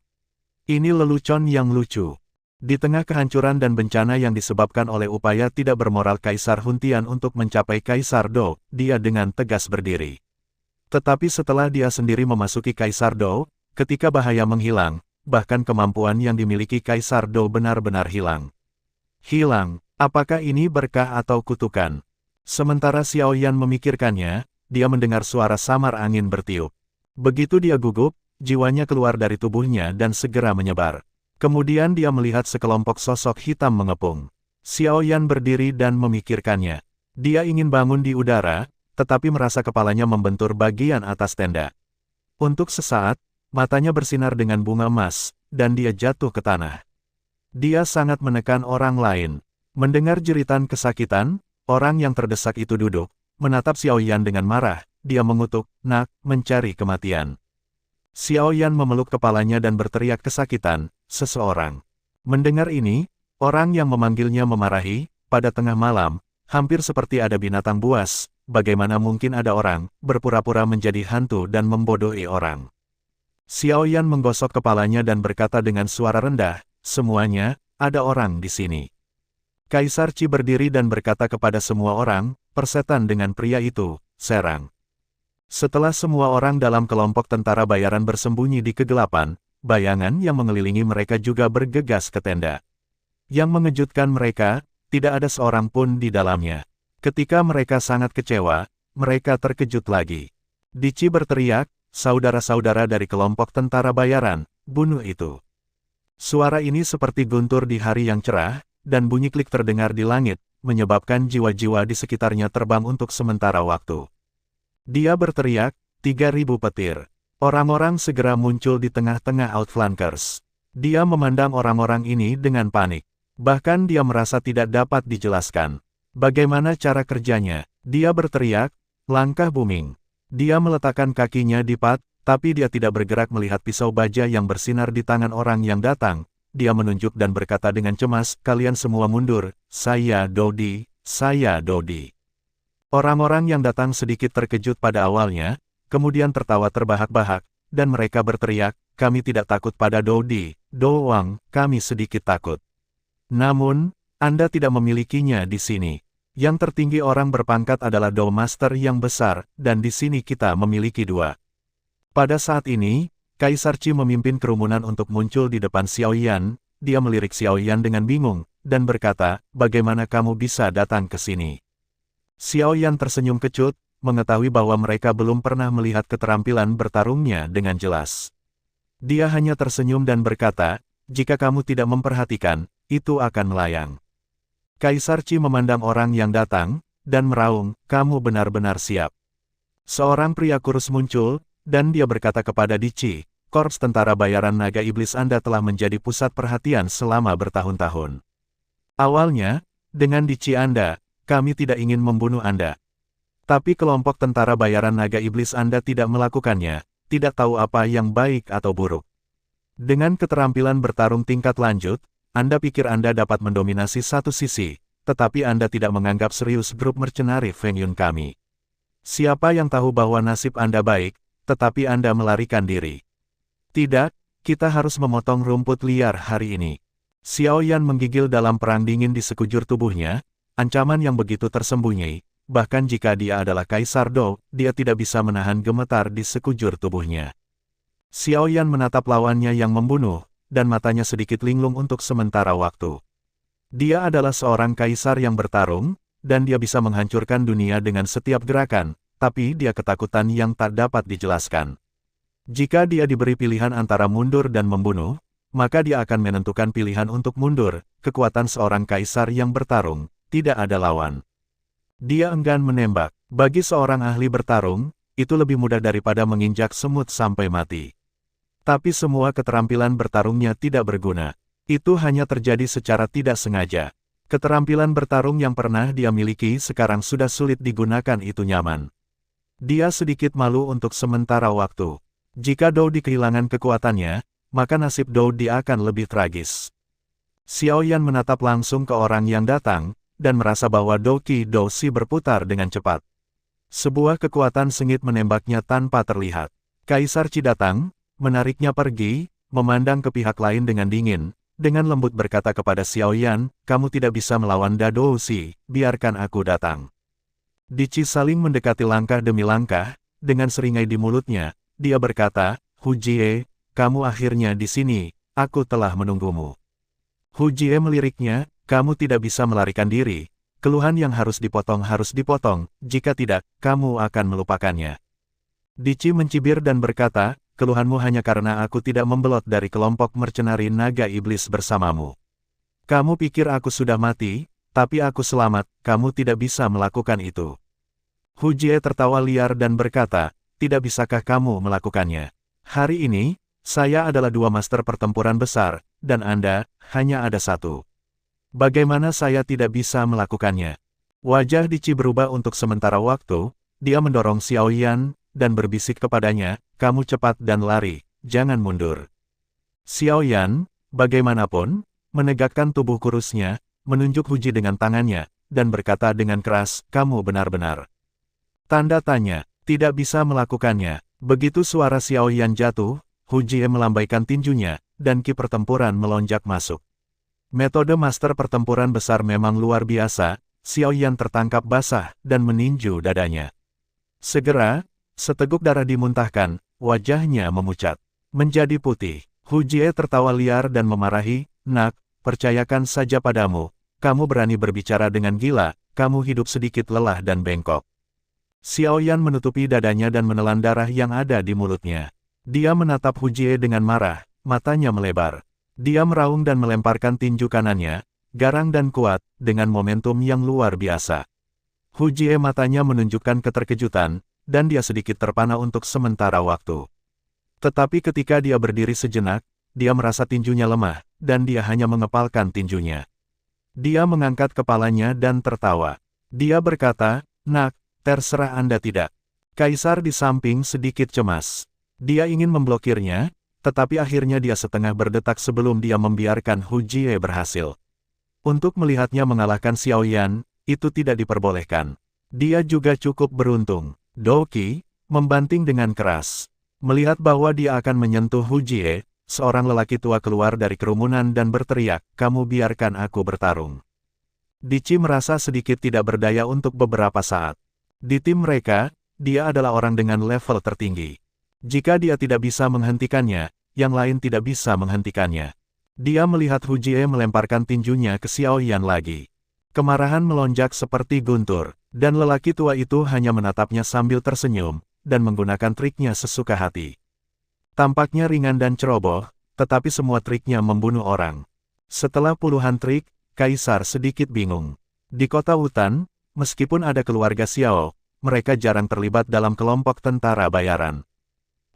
Ini lelucon yang lucu. Di tengah kehancuran dan bencana yang disebabkan oleh upaya tidak bermoral Kaisar Huntian untuk mencapai Kaisar Do, dia dengan tegas berdiri. Tetapi setelah dia sendiri memasuki Kaisar Do, ketika bahaya menghilang, bahkan kemampuan yang dimiliki Kaisar Do benar-benar hilang. Hilang, apakah ini berkah atau kutukan? Sementara Xiao Yan memikirkannya, dia mendengar suara samar angin bertiup. Begitu dia gugup, jiwanya keluar dari tubuhnya dan segera menyebar. Kemudian dia melihat sekelompok sosok hitam mengepung. Xiao Yan berdiri dan memikirkannya. Dia ingin bangun di udara, tetapi merasa kepalanya membentur bagian atas tenda. Untuk sesaat, matanya bersinar dengan bunga emas, dan dia jatuh ke tanah. Dia sangat menekan orang lain. Mendengar jeritan kesakitan, orang yang terdesak itu duduk, menatap Xiao Yan dengan marah, dia mengutuk, "Nak, mencari kematian." Xiao Yan memeluk kepalanya dan berteriak kesakitan, "Seseorang." Mendengar ini, orang yang memanggilnya memarahi, pada tengah malam, hampir seperti ada binatang buas, bagaimana mungkin ada orang, berpura-pura menjadi hantu dan membodohi orang. Xiao Yan menggosok kepalanya dan berkata dengan suara rendah, "Semuanya, ada orang di sini." Kaisar Qi berdiri dan berkata kepada semua orang, "Persetan dengan pria itu, serang." Setelah semua orang dalam kelompok tentara bayaran bersembunyi di kegelapan, bayangan yang mengelilingi mereka juga bergegas ke tenda. Yang mengejutkan mereka, tidak ada seorang pun di dalamnya. Ketika mereka sangat kecewa, mereka terkejut lagi. Dici berteriak, "Saudara-saudara dari kelompok tentara bayaran, bunuh itu. Suara ini seperti guntur di hari yang cerah, dan bunyi klik terdengar di langit, menyebabkan jiwa-jiwa di sekitarnya terbang untuk sementara waktu. Dia berteriak, 3.000 petir. Orang-orang segera muncul di tengah-tengah Outflankers. Dia memandang orang-orang ini dengan panik. Bahkan dia merasa tidak dapat dijelaskan. Bagaimana cara kerjanya? Dia berteriak, langkah booming. Dia meletakkan kakinya di pad, tapi dia tidak bergerak melihat pisau baja yang bersinar di tangan orang yang datang. Dia menunjuk dan berkata dengan cemas, kalian semua mundur, saya Dodi, saya Dodi. Orang-orang yang datang sedikit terkejut pada awalnya, kemudian tertawa terbahak-bahak, dan mereka berteriak, kami tidak takut pada Dodi, doang, kami sedikit takut. Namun, Anda tidak memilikinya di sini. Yang tertinggi orang berpangkat adalah Dow Master yang besar, dan di sini kita memiliki 2. Pada saat ini, Kaisar Qi memimpin kerumunan untuk muncul di depan Xiaoyan. Dia melirik Xiaoyan dengan bingung, dan berkata, bagaimana kamu bisa datang ke sini? Xiaoyan tersenyum kecut, mengetahui bahwa mereka belum pernah melihat keterampilan bertarungnya dengan jelas. Dia hanya tersenyum dan berkata, jika kamu tidak memperhatikan, itu akan melayang. Kaisar Qi memandang orang yang datang, dan meraung, kamu benar-benar siap. Seorang pria kurus muncul, dan dia berkata kepada Di Qi, Korps Tentara Bayaran Naga Iblis Anda telah menjadi pusat perhatian selama bertahun-tahun. Awalnya, dengan Di Qi Anda, kami tidak ingin membunuh Anda. Tapi kelompok tentara bayaran naga iblis Anda tidak melakukannya, tidak tahu apa yang baik atau buruk. Dengan keterampilan bertarung tingkat lanjut, Anda pikir Anda dapat mendominasi satu sisi, tetapi Anda tidak menganggap serius grup mercenari Feng Yun kami. Siapa yang tahu bahwa nasib Anda baik, tetapi Anda melarikan diri? Tidak, kita harus memotong rumput liar hari ini. Xiaoyan menggigil dalam perang dingin di sekujur tubuhnya, ancaman yang begitu tersembunyi, bahkan jika dia adalah Kaisar Dou, dia tidak bisa menahan gemetar di sekujur tubuhnya. Xiaoyan menatap lawannya yang membunuh, dan matanya sedikit linglung untuk sementara waktu. Dia adalah seorang kaisar yang bertarung, dan dia bisa menghancurkan dunia dengan setiap gerakan, tapi dia ketakutan yang tak dapat dijelaskan. Jika dia diberi pilihan antara mundur dan membunuh, maka dia akan menentukan pilihan untuk mundur. Kekuatan seorang kaisar yang bertarung, tidak ada lawan. Dia enggan menembak. Bagi seorang ahli bertarung, itu lebih mudah daripada menginjak semut sampai mati. Tapi semua keterampilan bertarungnya tidak berguna. Itu hanya terjadi secara tidak sengaja. Keterampilan bertarung yang pernah dia miliki sekarang sudah sulit digunakan itu nyaman. Dia sedikit malu untuk sementara waktu. Jika Dou Di kehilangan kekuatannya, maka nasib Dou Di akan lebih tragis. Xiaoyan menatap langsung ke orang yang datang, dan merasa bahwa Dou Qi Dou Si berputar dengan cepat. Sebuah kekuatan sengit menembaknya tanpa terlihat. Kaisar Qi datang, menariknya pergi, memandang ke pihak lain dengan dingin, dengan lembut berkata kepada Xiaoyan, kamu tidak bisa melawan Dou Si, biarkan aku datang. Di Qi saling mendekati langkah demi langkah, dengan seringai di mulutnya, dia berkata, Hu Jie, kamu akhirnya di sini, aku telah menunggumu. Hu Jie meliriknya, kamu tidak bisa melarikan diri, keluhan yang harus dipotong, jika tidak, kamu akan melupakannya. Di Qi mencibir dan berkata, keluhanmu hanya karena aku tidak membelot dari kelompok mercenari naga iblis bersamamu. Kamu pikir aku sudah mati, tapi aku selamat, kamu tidak bisa melakukan itu. Hu Jie tertawa liar dan berkata, tidak bisakah kamu melakukannya? Hari ini, saya adalah 2 master pertempuran besar, dan Anda, hanya ada 1. Bagaimana saya tidak bisa melakukannya? Wajah Di Qi berubah untuk sementara waktu, dia mendorong Xiaoyan, dan berbisik kepadanya, kamu cepat dan lari, jangan mundur. Xiaoyan, bagaimanapun, menegakkan tubuh kurusnya, menunjuk Hu Jie dengan tangannya, dan berkata dengan keras, kamu benar-benar. Tanda tanya, tidak bisa melakukannya. Begitu suara Xiaoyan jatuh, Hu Jie melambaikan tinjunya, dan ki pertempuran melonjak masuk. Metode master pertempuran besar memang luar biasa, Xiaoyan tertangkap basah, dan meninju dadanya. Segera, seteguk darah dimuntahkan, wajahnya memucat. Menjadi putih. Hu Jie tertawa liar dan memarahi, nak, percayakan saja padamu, kamu berani berbicara dengan gila, kamu hidup sedikit lelah dan bengkok. Xiaoyan menutupi dadanya dan menelan darah yang ada di mulutnya. Dia menatap Hu Jie dengan marah, matanya melebar. Dia meraung dan melemparkan tinju kanannya, garang dan kuat, dengan momentum yang luar biasa. Hu Jie matanya menunjukkan keterkejutan, dan dia sedikit terpana untuk sementara waktu. Tetapi ketika dia berdiri sejenak, dia merasa tinjunya lemah, dan dia hanya mengepalkan tinjunya. Dia mengangkat kepalanya dan tertawa. Dia berkata, "Nak, terserah Anda tidak." Kaisar di samping sedikit cemas. Dia ingin memblokirnya, tetapi akhirnya dia setengah berdetak sebelum dia membiarkan Hu Jie berhasil. Untuk melihatnya mengalahkan Xiao Yan, itu tidak diperbolehkan. Dia juga cukup beruntung. Dou Qi membanting dengan keras. Melihat bahwa dia akan menyentuh Hu Jie, seorang lelaki tua keluar dari kerumunan dan berteriak, "Kamu biarkan aku bertarung." Di Qi merasa sedikit tidak berdaya untuk beberapa saat. Di tim mereka, dia adalah orang dengan level tertinggi. Jika dia tidak bisa menghentikannya, yang lain tidak bisa menghentikannya. Dia melihat Hu Jie melemparkan tinjunya ke Xiao Yan lagi. Kemarahan melonjak seperti guntur, dan lelaki tua itu hanya menatapnya sambil tersenyum, dan menggunakan triknya sesuka hati. Tampaknya ringan dan ceroboh, tetapi semua triknya membunuh orang. Setelah puluhan trik, Kaisar sedikit bingung. Di kota Wutan, meskipun ada keluarga Xiao, mereka jarang terlibat dalam kelompok tentara bayaran.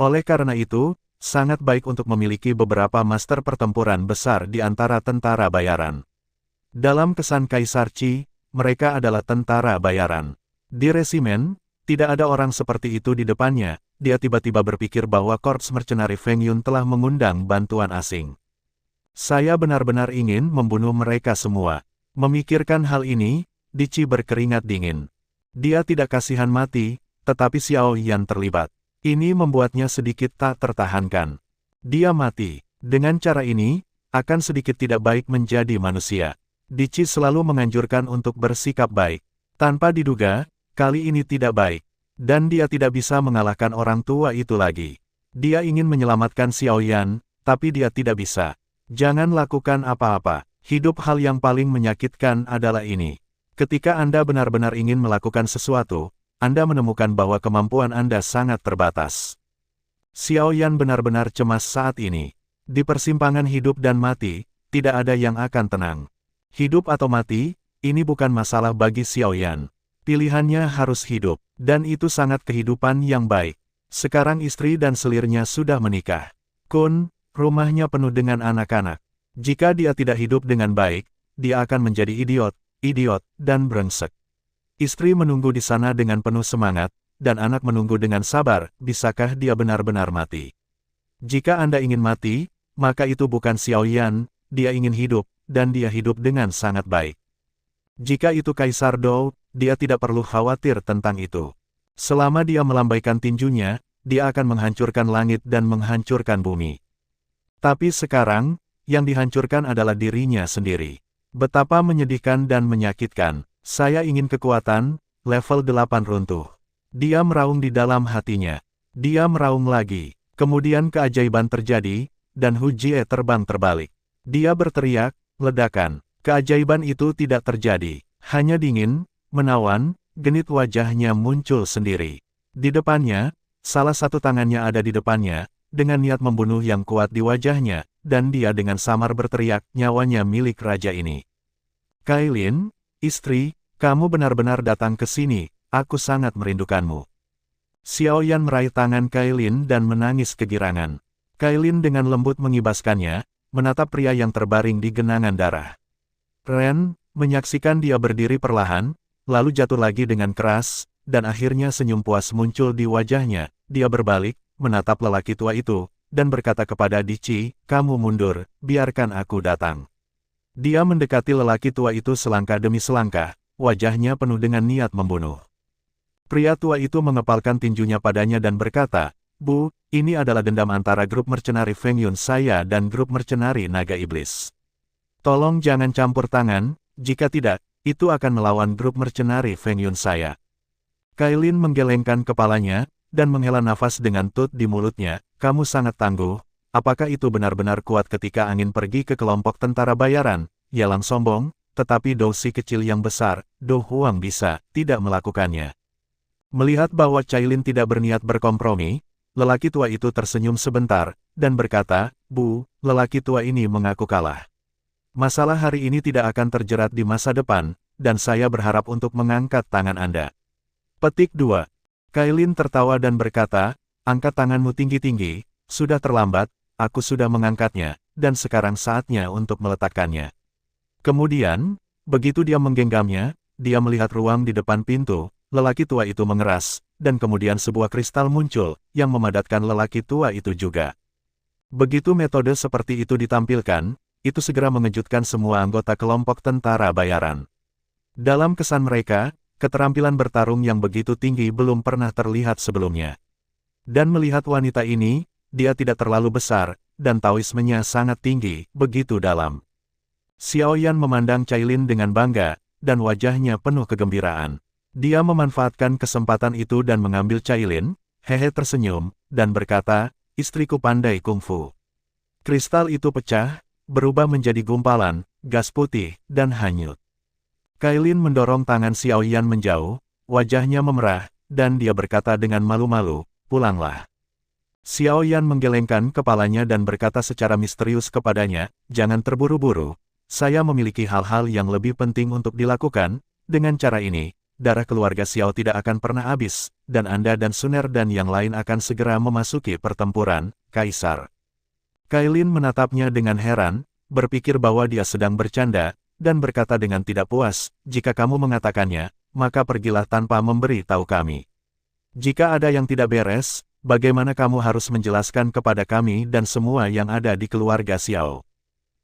Oleh karena itu, sangat baik untuk memiliki beberapa master pertempuran besar di antara tentara bayaran. Dalam kesan Kaisar Qi, mereka adalah tentara bayaran. Di resimen, tidak ada orang seperti itu di depannya. Dia tiba-tiba berpikir bahwa Korps Mercenari Feng Yun telah mengundang bantuan asing. Saya benar-benar ingin membunuh mereka semua. Memikirkan hal ini, Di Qi berkeringat dingin. Dia tidak kasihan mati, tetapi Xiao Yan terlibat. Ini membuatnya sedikit tak tertahankan. Dia mati. Dengan cara ini, akan sedikit tidak baik menjadi manusia. Di Qi selalu menganjurkan untuk bersikap baik. Tanpa diduga, kali ini tidak baik. Dan dia tidak bisa mengalahkan orang tua itu lagi. Dia ingin menyelamatkan Xiao Yan, tapi dia tidak bisa. Jangan lakukan apa-apa. Hidup hal yang paling menyakitkan adalah ini. Ketika Anda benar-benar ingin melakukan sesuatu, Anda menemukan bahwa kemampuan Anda sangat terbatas. Xiao Yan benar-benar cemas saat ini. Di persimpangan hidup dan mati, tidak ada yang akan tenang. Hidup atau mati, ini bukan masalah bagi Xiao Yan. Pilihannya harus hidup, dan itu sangat kehidupan yang baik. Sekarang istri dan selirnya sudah menikah. Kun, rumahnya penuh dengan anak-anak. Jika dia tidak hidup dengan baik, dia akan menjadi idiot, dan brengsek. Istri menunggu di sana dengan penuh semangat, dan anak menunggu dengan sabar, bisakah dia benar-benar mati? Jika Anda ingin mati, maka itu bukan Xiao Yan, dia ingin hidup, dan dia hidup dengan sangat baik. Jika itu Kaisar Dou, dia tidak perlu khawatir tentang itu. Selama dia melambaikan tinjunya, dia akan menghancurkan langit dan menghancurkan bumi. Tapi sekarang, yang dihancurkan adalah dirinya sendiri. Betapa menyedihkan dan menyakitkan. Saya ingin kekuatan, level 8 runtuh. Dia meraung di dalam hatinya. Dia meraung lagi. Kemudian keajaiban terjadi, dan Hu Jie terbang terbalik. Dia berteriak, ledakan. Keajaiban itu tidak terjadi. Hanya dingin, menawan, genit wajahnya muncul sendiri. Di depannya, salah satu tangannya ada di depannya, dengan niat membunuh yang kuat di wajahnya, dan dia dengan samar berteriak, nyawanya milik raja ini. Kailin, istri, kamu benar-benar datang ke sini, aku sangat merindukanmu. Xiao Yan meraih tangan Kailin dan menangis kegirangan. Kailin dengan lembut mengibaskannya, menatap pria yang terbaring di genangan darah. Ren, menyaksikan dia berdiri perlahan, lalu jatuh lagi dengan keras, dan akhirnya senyum puas muncul di wajahnya. Dia berbalik, menatap lelaki tua itu, dan berkata kepada Di Qi, kamu mundur, biarkan aku datang. Dia mendekati lelaki tua itu selangkah demi selangkah, wajahnya penuh dengan niat membunuh. Pria tua itu mengepalkan tinjunya padanya dan berkata, Bu, ini adalah dendam antara grup mercenari Feng Yun saya dan grup mercenari Naga Iblis. Tolong jangan campur tangan, jika tidak, itu akan melawan grup mercenari Feng Yun saya. Kailin menggelengkan kepalanya, dan menghela nafas dengan tut di mulutnya, kamu sangat tangguh. Apakah itu benar-benar kuat ketika angin pergi ke kelompok tentara bayaran? Yalang sombong, tetapi Dou si kecil yang besar, Dou Huang bisa, tidak melakukannya. Melihat bahwa Cailin tidak berniat berkompromi, lelaki tua itu tersenyum sebentar, dan berkata, "Bu, lelaki tua ini mengaku kalah. Masalah hari ini tidak akan terjerat di masa depan, dan saya berharap untuk mengangkat tangan Anda." Petik 2. Kailin tertawa dan berkata, "Angkat tanganmu tinggi-tinggi, sudah terlambat, aku sudah mengangkatnya, dan sekarang saatnya untuk meletakkannya." Kemudian, begitu dia menggenggamnya, dia melihat ruang di depan pintu, lelaki tua itu mengeras, dan kemudian sebuah kristal muncul, yang memadatkan lelaki tua itu juga. Begitu metode seperti itu ditampilkan, itu segera mengejutkan semua anggota kelompok tentara bayaran. Dalam kesan mereka, keterampilan bertarung yang begitu tinggi belum pernah terlihat sebelumnya. Dan melihat wanita ini, dia tidak terlalu besar, dan taoismenya sangat tinggi, begitu dalam. Xiao Yan memandang Cailin dengan bangga, dan wajahnya penuh kegembiraan. Dia memanfaatkan kesempatan itu dan mengambil Cailin, hehe tersenyum, dan berkata, "Istriku pandai kungfu." Kristal itu pecah, berubah menjadi gumpalan, gas putih, dan hanyut. Cailin mendorong tangan Xiao Yan menjauh, wajahnya memerah, dan dia berkata dengan malu-malu, "Pulanglah." Xiao Yan menggelengkan kepalanya dan berkata secara misterius kepadanya, "Jangan terburu-buru, saya memiliki hal-hal yang lebih penting untuk dilakukan, dengan cara ini, darah keluarga Xiao tidak akan pernah habis, dan Anda dan Suner dan yang lain akan segera memasuki pertempuran, Kaisar." Cailin menatapnya dengan heran, berpikir bahwa dia sedang bercanda, dan berkata dengan tidak puas, "Jika kamu mengatakannya, maka pergilah tanpa memberi tahu kami. Jika ada yang tidak beres, bagaimana kamu harus menjelaskan kepada kami dan semua yang ada di keluarga Xiao?"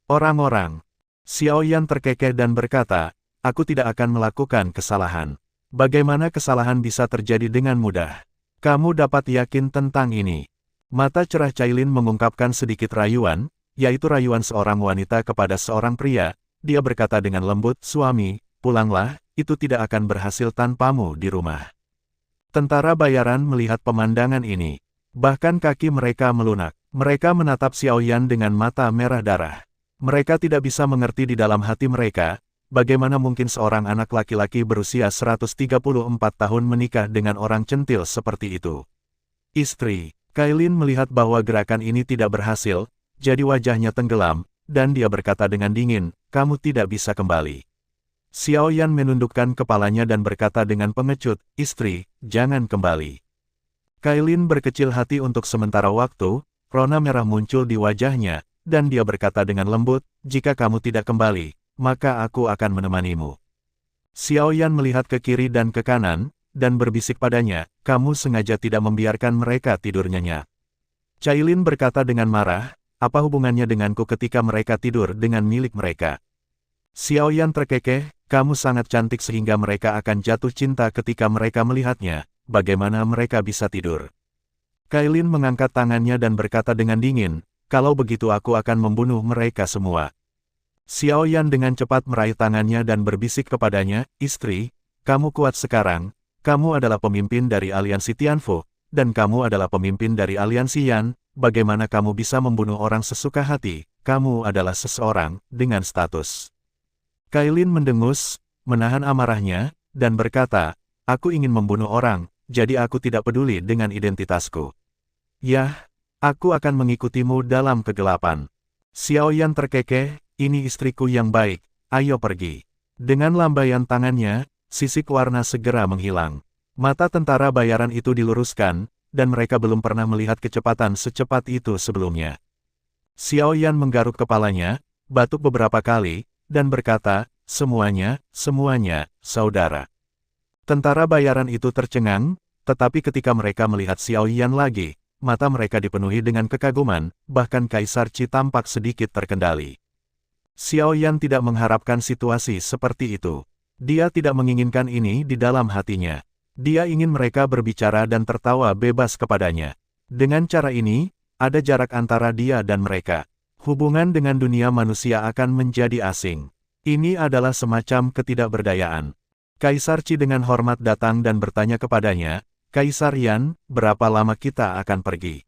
Orang-orang. Xiao Yan terkekeh dan berkata, "Aku tidak akan melakukan kesalahan. Bagaimana kesalahan bisa terjadi dengan mudah? Kamu dapat yakin tentang ini." Mata cerah Cailin mengungkapkan sedikit rayuan, yaitu rayuan seorang wanita kepada seorang pria. Dia berkata dengan lembut, "Suami, pulanglah, itu tidak akan berhasil tanpamu di rumah." Tentara bayaran melihat pemandangan ini. Bahkan kaki mereka melunak. Mereka menatap Xiao Yan dengan mata merah darah. Mereka tidak bisa mengerti di dalam hati mereka, bagaimana mungkin seorang anak laki-laki berusia 134 tahun menikah dengan orang centil seperti itu. "Istri." Cailin melihat bahwa gerakan ini tidak berhasil, jadi wajahnya tenggelam, dan dia berkata dengan dingin, "Kamu tidak bisa kembali." Xiao Yan menundukkan kepalanya dan berkata dengan pengecut, "Istri, jangan kembali." Cailin berkecil hati untuk sementara waktu, rona merah muncul di wajahnya, dan dia berkata dengan lembut, "Jika kamu tidak kembali, maka aku akan menemanimu." Xiao Yan melihat ke kiri dan ke kanan, dan berbisik padanya, "Kamu sengaja tidak membiarkan mereka tidur nyenyak." Cailin berkata dengan marah, "Apa hubungannya denganku ketika mereka tidur dengan milik mereka?" Xiao Yan terkekeh, "Kamu sangat cantik sehingga mereka akan jatuh cinta ketika mereka melihatnya, bagaimana mereka bisa tidur?" Cailin mengangkat tangannya dan berkata dengan dingin, "Kalau begitu aku akan membunuh mereka semua." Xiao Yan dengan cepat meraih tangannya dan berbisik kepadanya, "Istri, kamu kuat sekarang. Kamu adalah pemimpin dari aliansi Tianfu, dan kamu adalah pemimpin dari aliansi Yan, bagaimana kamu bisa membunuh orang sesuka hati? Kamu adalah seseorang dengan status." Cailin mendengus, menahan amarahnya, dan berkata, "Aku ingin membunuh orang, jadi aku tidak peduli dengan identitasku. Yah, aku akan mengikutimu dalam kegelapan." Xiao Yan terkekeh, "Ini istriku yang baik, ayo pergi." Dengan lambaian tangannya, sisik warna segera menghilang. Mata tentara bayaran itu diluruskan, dan mereka belum pernah melihat kecepatan secepat itu sebelumnya. Xiao Yan menggaruk kepalanya, batuk beberapa kali, dan berkata, semuanya, saudara." Tentara bayaran itu tercengang, tetapi ketika mereka melihat Xiao Yan lagi, mata mereka dipenuhi dengan kekaguman, bahkan Kaisar Qi tampak sedikit terkendali. Xiao Yan tidak mengharapkan situasi seperti itu. Dia tidak menginginkan ini di dalam hatinya. Dia ingin mereka berbicara dan tertawa bebas kepadanya. Dengan cara ini, ada jarak antara dia dan mereka. Hubungan dengan dunia manusia akan menjadi asing. Ini adalah semacam ketidakberdayaan. Kaisar Qi dengan hormat datang dan bertanya kepadanya, "Kaisar Yan, berapa lama kita akan pergi?"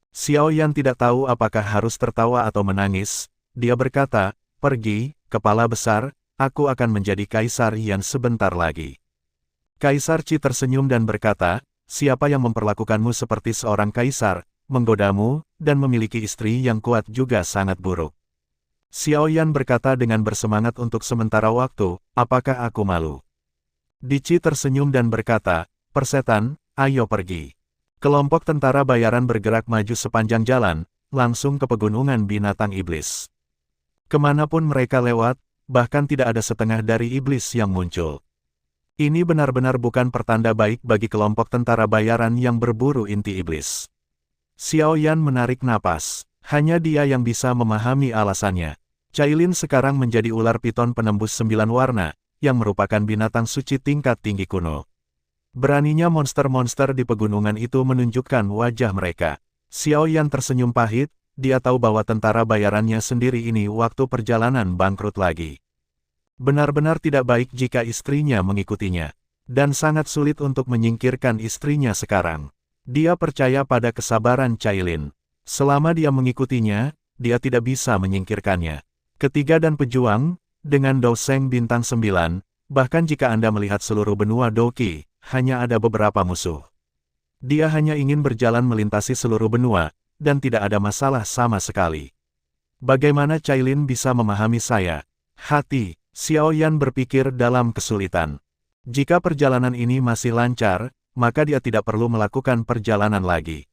Xiao Yan tidak tahu apakah harus tertawa atau menangis. Dia berkata, "Pergi, kepala besar, aku akan menjadi Kaisar Yan sebentar lagi." Kaisar Qi tersenyum dan berkata, siapa yang memperlakukanmu seperti seorang kaisar, menggodamu, dan memiliki istri yang kuat juga sangat buruk. Xiao Yan berkata dengan bersemangat untuk sementara waktu, apakah aku malu? Di Qi tersenyum dan berkata, persetan, ayo pergi. Kelompok tentara bayaran bergerak maju sepanjang jalan, langsung ke pegunungan binatang iblis. Kemanapun mereka lewat, bahkan tidak ada setengah dari iblis yang muncul. Ini benar-benar bukan pertanda baik bagi kelompok tentara bayaran yang berburu inti iblis. Xiao Yan menarik napas. Hanya dia yang bisa memahami alasannya. Cailin sekarang menjadi ular piton penembus 9 warna, yang merupakan binatang suci tingkat tinggi kuno. Beraninya monster-monster di pegunungan itu menunjukkan wajah mereka. Xiao Yan tersenyum pahit, dia tahu bahwa tentara bayarannya sendiri ini waktu perjalanan bangkrut lagi. Benar-benar tidak baik jika istrinya mengikutinya. Dan sangat sulit untuk menyingkirkan istrinya sekarang. Dia percaya pada kesabaran Cailin. Selama dia mengikutinya, dia tidak bisa menyingkirkannya. Ketiga dan pejuang, dengan Doseng bintang 9, bahkan jika Anda melihat seluruh benua Doki, hanya ada beberapa musuh. Dia hanya ingin berjalan melintasi seluruh benua, dan tidak ada masalah sama sekali. Bagaimana Cailin bisa memahami saya? Hati Xiao Yan berpikir dalam kesulitan. Jika perjalanan ini masih lancar, maka dia tidak perlu melakukan perjalanan lagi.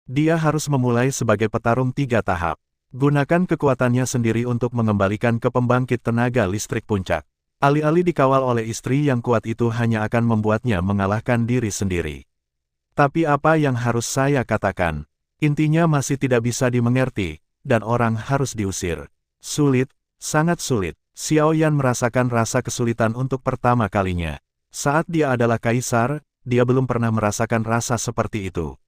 Dia harus memulai sebagai petarung 3 tahap. Gunakan kekuatannya sendiri untuk mengembalikan ke pembangkit tenaga listrik puncak. Alih-alih dikawal oleh istri yang kuat itu hanya akan membuatnya mengalahkan diri sendiri. Tapi apa yang harus saya katakan? Intinya masih tidak bisa dimengerti, dan orang harus diusir. Sulit, sangat sulit. Xiao Yan merasakan rasa kesulitan untuk pertama kalinya. Saat dia adalah kaisar, dia belum pernah merasakan rasa seperti itu.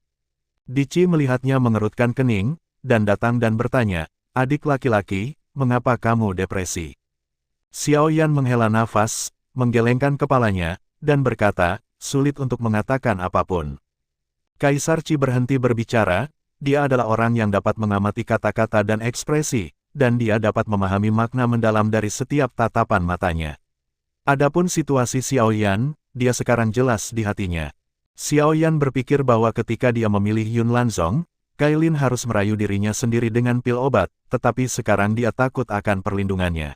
Di Qi melihatnya mengerutkan kening, dan datang dan bertanya, adik laki-laki, mengapa kamu depresi? Xiao Yan menghela nafas, menggelengkan kepalanya, dan berkata, sulit untuk mengatakan apapun. Kaisar Qi berhenti berbicara, dia adalah orang yang dapat mengamati kata-kata dan ekspresi, dan dia dapat memahami makna mendalam dari setiap tatapan matanya. Adapun situasi Xiao Yan, dia sekarang jelas di hatinya. Xiao Yan berpikir bahwa ketika dia memilih Yun Lanzong, Cailin harus merayu dirinya sendiri dengan pil obat, tetapi sekarang dia takut akan perlindungannya.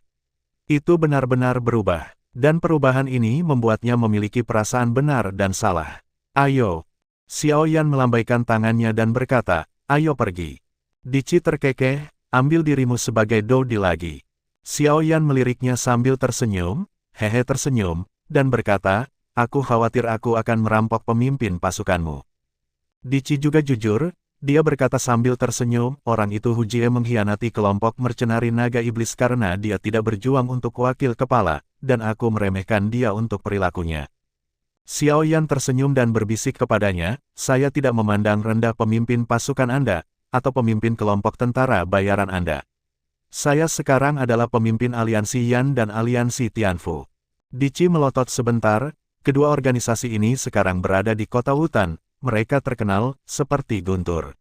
Itu benar-benar berubah, dan perubahan ini membuatnya memiliki perasaan benar dan salah. Ayo. Xiao Yan melambaikan tangannya dan berkata, ayo pergi. Di Qi terkekeh, ambil dirimu sebagai Dodi lagi. Xiao Yan meliriknya sambil tersenyum, tersenyum, dan berkata, aku khawatir aku akan merampok pemimpin pasukanmu. Di Qi juga jujur, dia berkata sambil tersenyum, orang itu Hujie mengkhianati kelompok mercenari naga iblis karena dia tidak berjuang untuk wakil kepala, dan aku meremehkan dia untuk perilakunya. Xiao Yan tersenyum dan berbisik kepadanya, saya tidak memandang rendah pemimpin pasukan Anda, atau pemimpin kelompok tentara bayaran Anda. Saya sekarang adalah pemimpin aliansi Yan dan aliansi Tianfu. Di Qi melotot sebentar, kedua organisasi ini sekarang berada di kota hutan, mereka terkenal seperti guntur.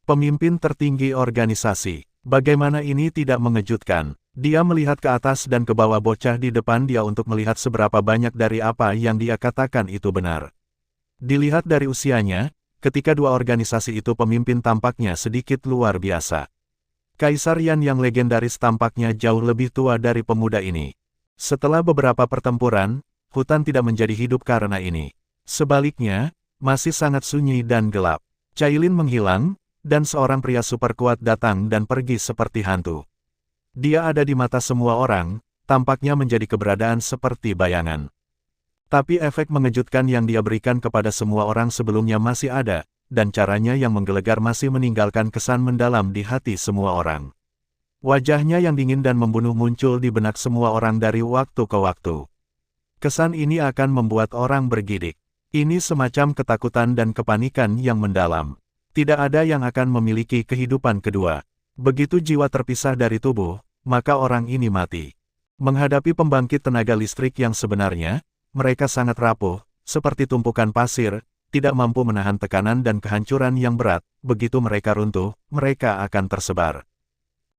Pemimpin tertinggi organisasi, bagaimana ini tidak mengejutkan? Dia melihat ke atas dan ke bawah bocah di depan dia untuk melihat seberapa banyak dari apa yang dia katakan itu benar. Dilihat dari usianya, ketika dua organisasi itu pemimpin tampaknya sedikit luar biasa. Kaisar Yan yang legendaris tampaknya jauh lebih tua dari pemuda ini. Setelah beberapa pertempuran, hutan tidak menjadi hidup karena ini. Sebaliknya, masih sangat sunyi dan gelap. Cailin menghilang, dan seorang pria super kuat datang dan pergi seperti hantu. Dia ada di mata semua orang, tampaknya menjadi keberadaan seperti bayangan. Tapi efek mengejutkan yang dia berikan kepada semua orang sebelumnya masih ada, dan caranya yang menggelegar masih meninggalkan kesan mendalam di hati semua orang. Wajahnya yang dingin dan membunuh muncul di benak semua orang dari waktu ke waktu. Kesan ini akan membuat orang bergidik. Ini semacam ketakutan dan kepanikan yang mendalam. Tidak ada yang akan memiliki kehidupan kedua. Begitu jiwa terpisah dari tubuh, maka orang ini mati. Menghadapi pembangkit tenaga listrik yang sebenarnya, mereka sangat rapuh, seperti tumpukan pasir, tidak mampu menahan tekanan dan kehancuran yang berat. Begitu mereka runtuh, mereka akan tersebar.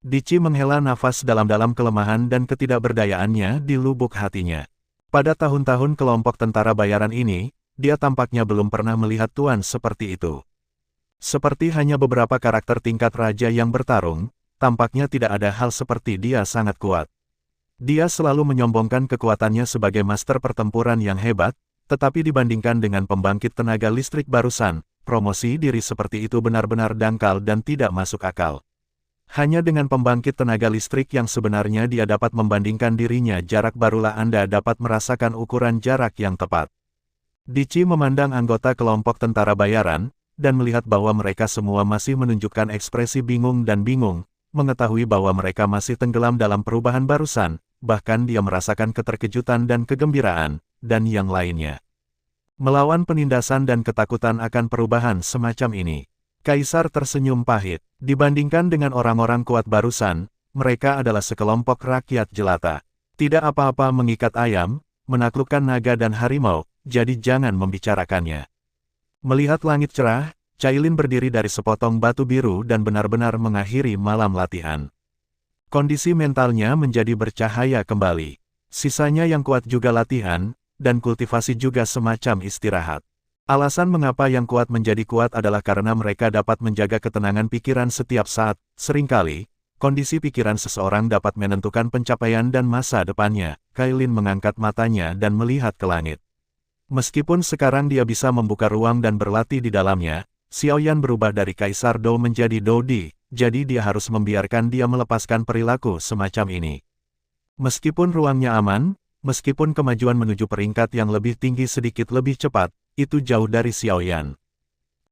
Di Qi menghela nafas dalam-dalam kelemahan dan ketidakberdayaannya di lubuk hatinya. Pada tahun-tahun kelompok tentara bayaran ini, dia tampaknya belum pernah melihat tuan seperti itu. Seperti hanya beberapa karakter tingkat raja yang bertarung, tampaknya tidak ada hal seperti dia sangat kuat. Dia selalu menyombongkan kekuatannya sebagai master pertempuran yang hebat, tetapi dibandingkan dengan pembangkit tenaga listrik barusan, promosi diri seperti itu benar-benar dangkal dan tidak masuk akal. Hanya dengan pembangkit tenaga listrik yang sebenarnya dia dapat membandingkan dirinya jarak barulah Anda dapat merasakan ukuran jarak yang tepat. Dici memandang anggota kelompok tentara bayaran, dan melihat bahwa mereka semua masih menunjukkan ekspresi bingung dan bingung, mengetahui bahwa mereka masih tenggelam dalam perubahan barusan, bahkan dia merasakan keterkejutan dan kegembiraan, dan yang lainnya. Melawan penindasan dan ketakutan akan perubahan semacam ini. Kaisar tersenyum pahit. Dibandingkan dengan orang-orang kuat barusan, mereka adalah sekelompok rakyat jelata. Tidak apa-apa mengikat ayam, menaklukkan naga dan harimau, jadi jangan membicarakannya. Melihat langit cerah, Cailin berdiri dari sepotong batu biru dan benar-benar mengakhiri malam latihan. Kondisi mentalnya menjadi bercahaya kembali. Sisanya yang kuat juga latihan, dan kultivasi juga semacam istirahat. Alasan mengapa yang kuat menjadi kuat adalah karena mereka dapat menjaga ketenangan pikiran setiap saat. Seringkali, kondisi pikiran seseorang dapat menentukan pencapaian dan masa depannya. Cailin mengangkat matanya dan melihat ke langit. Meskipun sekarang dia bisa membuka ruang dan berlatih di dalamnya, Xiaoyan berubah dari Kaisar Dou menjadi Dou Di, jadi dia harus membiarkan dia melepaskan perilaku semacam ini. Meskipun ruangnya aman, meskipun kemajuan menuju peringkat yang lebih tinggi sedikit lebih cepat, itu jauh dari Xiaoyan.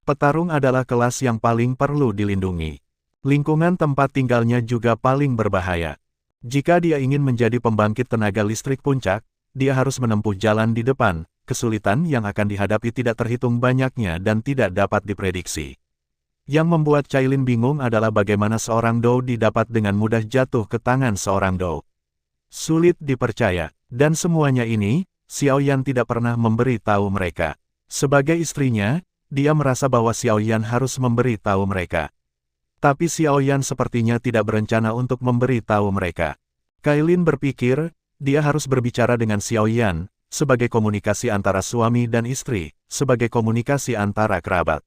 Petarung adalah kelas yang paling perlu dilindungi. Lingkungan tempat tinggalnya juga paling berbahaya. Jika dia ingin menjadi pembangkit tenaga listrik puncak, dia harus menempuh jalan di depan. Kesulitan yang akan dihadapi tidak terhitung banyaknya dan tidak dapat diprediksi. Yang membuat Cailin bingung adalah bagaimana seorang Dou dapat dengan mudah jatuh ke tangan seorang Dou. Sulit dipercaya, dan semuanya ini, Xiaoyan tidak pernah memberi tahu mereka. Sebagai istrinya, dia merasa bahwa Xiaoyan harus memberi tahu mereka. Tapi Xiaoyan sepertinya tidak berencana untuk memberi tahu mereka. Cailin berpikir, dia harus berbicara dengan Xiaoyan, sebagai komunikasi antara suami dan istri, sebagai komunikasi antara kerabat.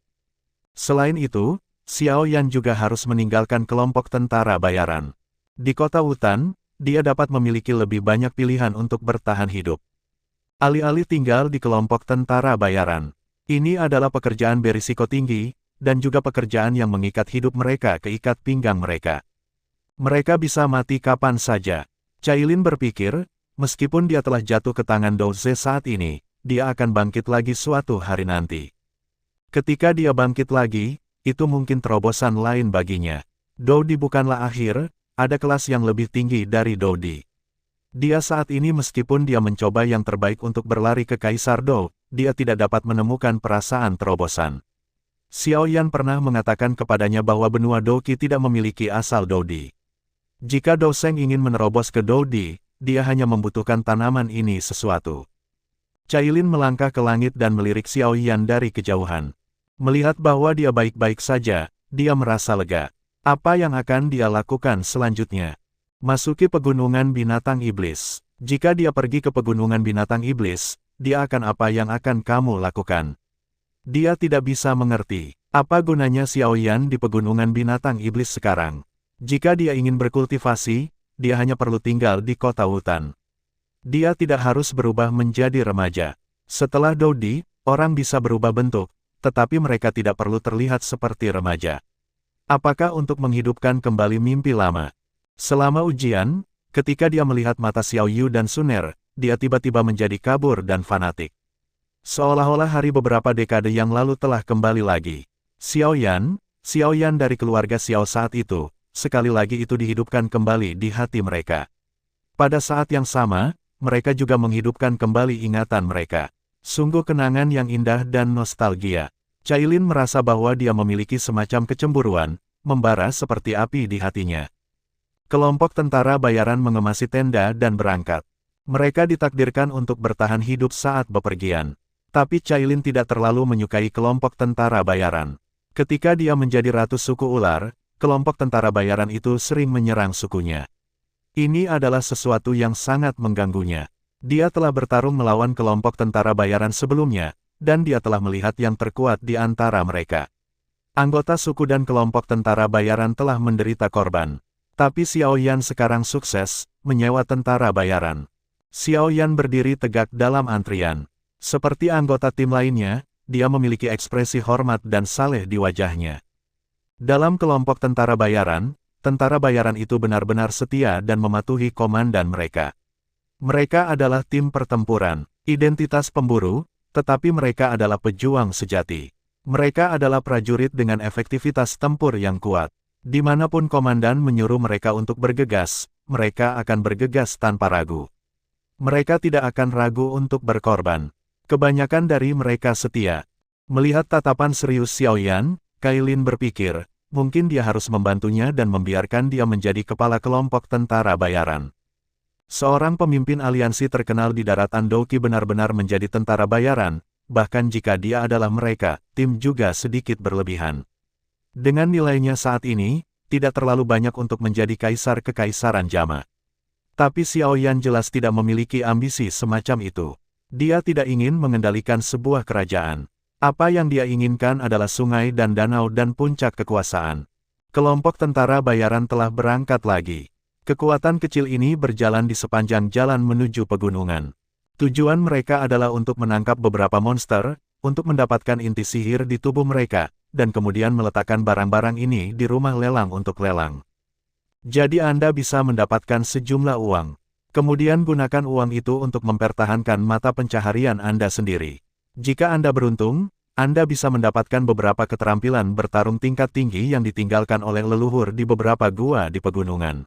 Selain itu, Xiaoyan juga harus meninggalkan kelompok tentara bayaran. Di kota Wutan, dia dapat memiliki lebih banyak pilihan untuk bertahan hidup. Alih-alih tinggal di kelompok tentara bayaran. Ini adalah pekerjaan berisiko tinggi, dan juga pekerjaan yang mengikat hidup mereka ke ikat pinggang mereka. Mereka bisa mati kapan saja. Cailin berpikir, meskipun dia telah jatuh ke tangan Dou Ze saat ini, dia akan bangkit lagi suatu hari nanti. Ketika dia bangkit lagi, itu mungkin terobosan lain baginya. Dou Di bukanlah akhir, ada kelas yang lebih tinggi dari Dou Di. Dia saat ini meskipun dia mencoba yang terbaik untuk berlari ke Kaisar Dou, dia tidak dapat menemukan perasaan terobosan. Xiaoyan pernah mengatakan kepadanya bahwa benua Douqi tidak memiliki asal Dou Di. Jika Dou Sheng ingin menerobos ke Dou Di, dia hanya membutuhkan tanaman ini sesuatu. Cailin melangkah ke langit dan melirik Xiaoyan dari kejauhan. Melihat bahwa dia baik-baik saja, dia merasa lega. Apa yang akan dia lakukan selanjutnya? Masuki pegunungan binatang iblis. Jika dia pergi ke pegunungan binatang iblis, dia akan apa yang akan kamu lakukan? Dia tidak bisa mengerti. Apa gunanya Xiaoyan di pegunungan binatang iblis sekarang? Jika dia ingin berkultivasi, dia hanya perlu tinggal di kota Wutan. Dia tidak harus berubah menjadi remaja. Setelah Dou Di, orang bisa berubah bentuk, tetapi mereka tidak perlu terlihat seperti remaja. Apakah untuk menghidupkan kembali mimpi lama? Selama ujian, ketika dia melihat mata Xiao Yu dan Suner, dia tiba-tiba menjadi kabur dan fanatik. Seolah-olah hari beberapa dekade yang lalu telah kembali lagi. Xiaoyan dari keluarga Xiao saat itu, sekali lagi itu dihidupkan kembali di hati mereka. Pada saat yang sama, mereka juga menghidupkan kembali ingatan mereka. Sungguh kenangan yang indah dan nostalgia. Cailin merasa bahwa dia memiliki semacam kecemburuan, membara seperti api di hatinya. Kelompok tentara bayaran mengemasi tenda dan berangkat. Mereka ditakdirkan untuk bertahan hidup saat bepergian. Tapi Cailin tidak terlalu menyukai kelompok tentara bayaran. Ketika dia menjadi ratu suku ular, kelompok tentara bayaran itu sering menyerang sukunya. Ini adalah sesuatu yang sangat mengganggunya. Dia telah bertarung melawan kelompok tentara bayaran sebelumnya, dan dia telah melihat yang terkuat di antara mereka. Anggota suku dan kelompok tentara bayaran telah menderita korban. Tapi Xiao Yan sekarang sukses, menyewa tentara bayaran. Xiao Yan berdiri tegak dalam antrian. Seperti anggota tim lainnya, dia memiliki ekspresi hormat dan saleh di wajahnya. Dalam kelompok tentara bayaran itu benar-benar setia dan mematuhi komandan mereka. Mereka adalah tim pertempuran, identitas pemburu, tetapi mereka adalah pejuang sejati. Mereka adalah prajurit dengan efektivitas tempur yang kuat. Dimanapun komandan menyuruh mereka untuk bergegas, mereka akan bergegas tanpa ragu. Mereka tidak akan ragu untuk berkorban. Kebanyakan dari mereka setia. Melihat tatapan serius Xiao Yan, Kailin berpikir, mungkin dia harus membantunya dan membiarkan dia menjadi kepala kelompok tentara bayaran. Seorang pemimpin aliansi terkenal di daratan Douqi benar-benar menjadi tentara bayaran, bahkan jika dia adalah mereka, tim juga sedikit berlebihan. Dengan nilainya saat ini, tidak terlalu banyak untuk menjadi kaisar kekaisaran Jama. Tapi Xiao Yan jelas tidak memiliki ambisi semacam itu. Dia tidak ingin mengendalikan sebuah kerajaan. Apa yang dia inginkan adalah sungai dan danau dan puncak kekuasaan. Kelompok tentara bayaran telah berangkat lagi. Kekuatan kecil ini berjalan di sepanjang jalan menuju pegunungan. Tujuan mereka adalah untuk menangkap beberapa monster, untuk mendapatkan inti sihir di tubuh mereka, dan kemudian meletakkan barang-barang ini di rumah lelang untuk lelang. Jadi Anda bisa mendapatkan sejumlah uang. Kemudian gunakan uang itu untuk mempertahankan mata pencaharian Anda sendiri. Jika Anda beruntung, Anda bisa mendapatkan beberapa keterampilan bertarung tingkat tinggi yang ditinggalkan oleh leluhur di beberapa gua di pegunungan.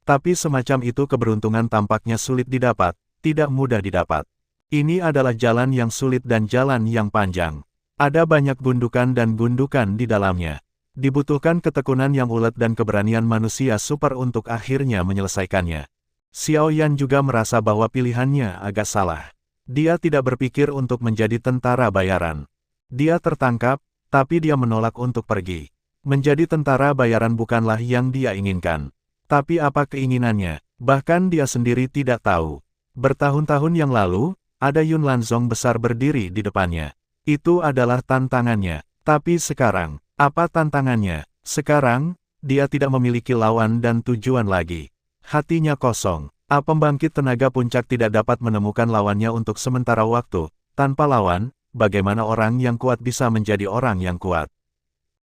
Tapi semacam itu keberuntungan tampaknya sulit didapat, tidak mudah didapat. Ini adalah jalan yang sulit dan jalan yang panjang. Ada banyak gundukan dan gundukan di dalamnya. Dibutuhkan ketekunan yang ulet dan keberanian manusia super untuk akhirnya menyelesaikannya. Xiao Yan juga merasa bahwa pilihannya agak salah. Dia tidak berpikir untuk menjadi tentara bayaran. Dia tertangkap, tapi dia menolak untuk pergi. Menjadi tentara bayaran bukanlah yang dia inginkan. Tapi apa keinginannya? Bahkan dia sendiri tidak tahu. Bertahun-tahun yang lalu, ada Yun Lanzong besar berdiri di depannya. Itu adalah tantangannya. Tapi sekarang, apa tantangannya? Sekarang, dia tidak memiliki lawan dan tujuan lagi. Hatinya kosong. Pembangkit tenaga puncak tidak dapat menemukan lawannya untuk sementara waktu. Tanpa lawan, bagaimana orang yang kuat bisa menjadi orang yang kuat?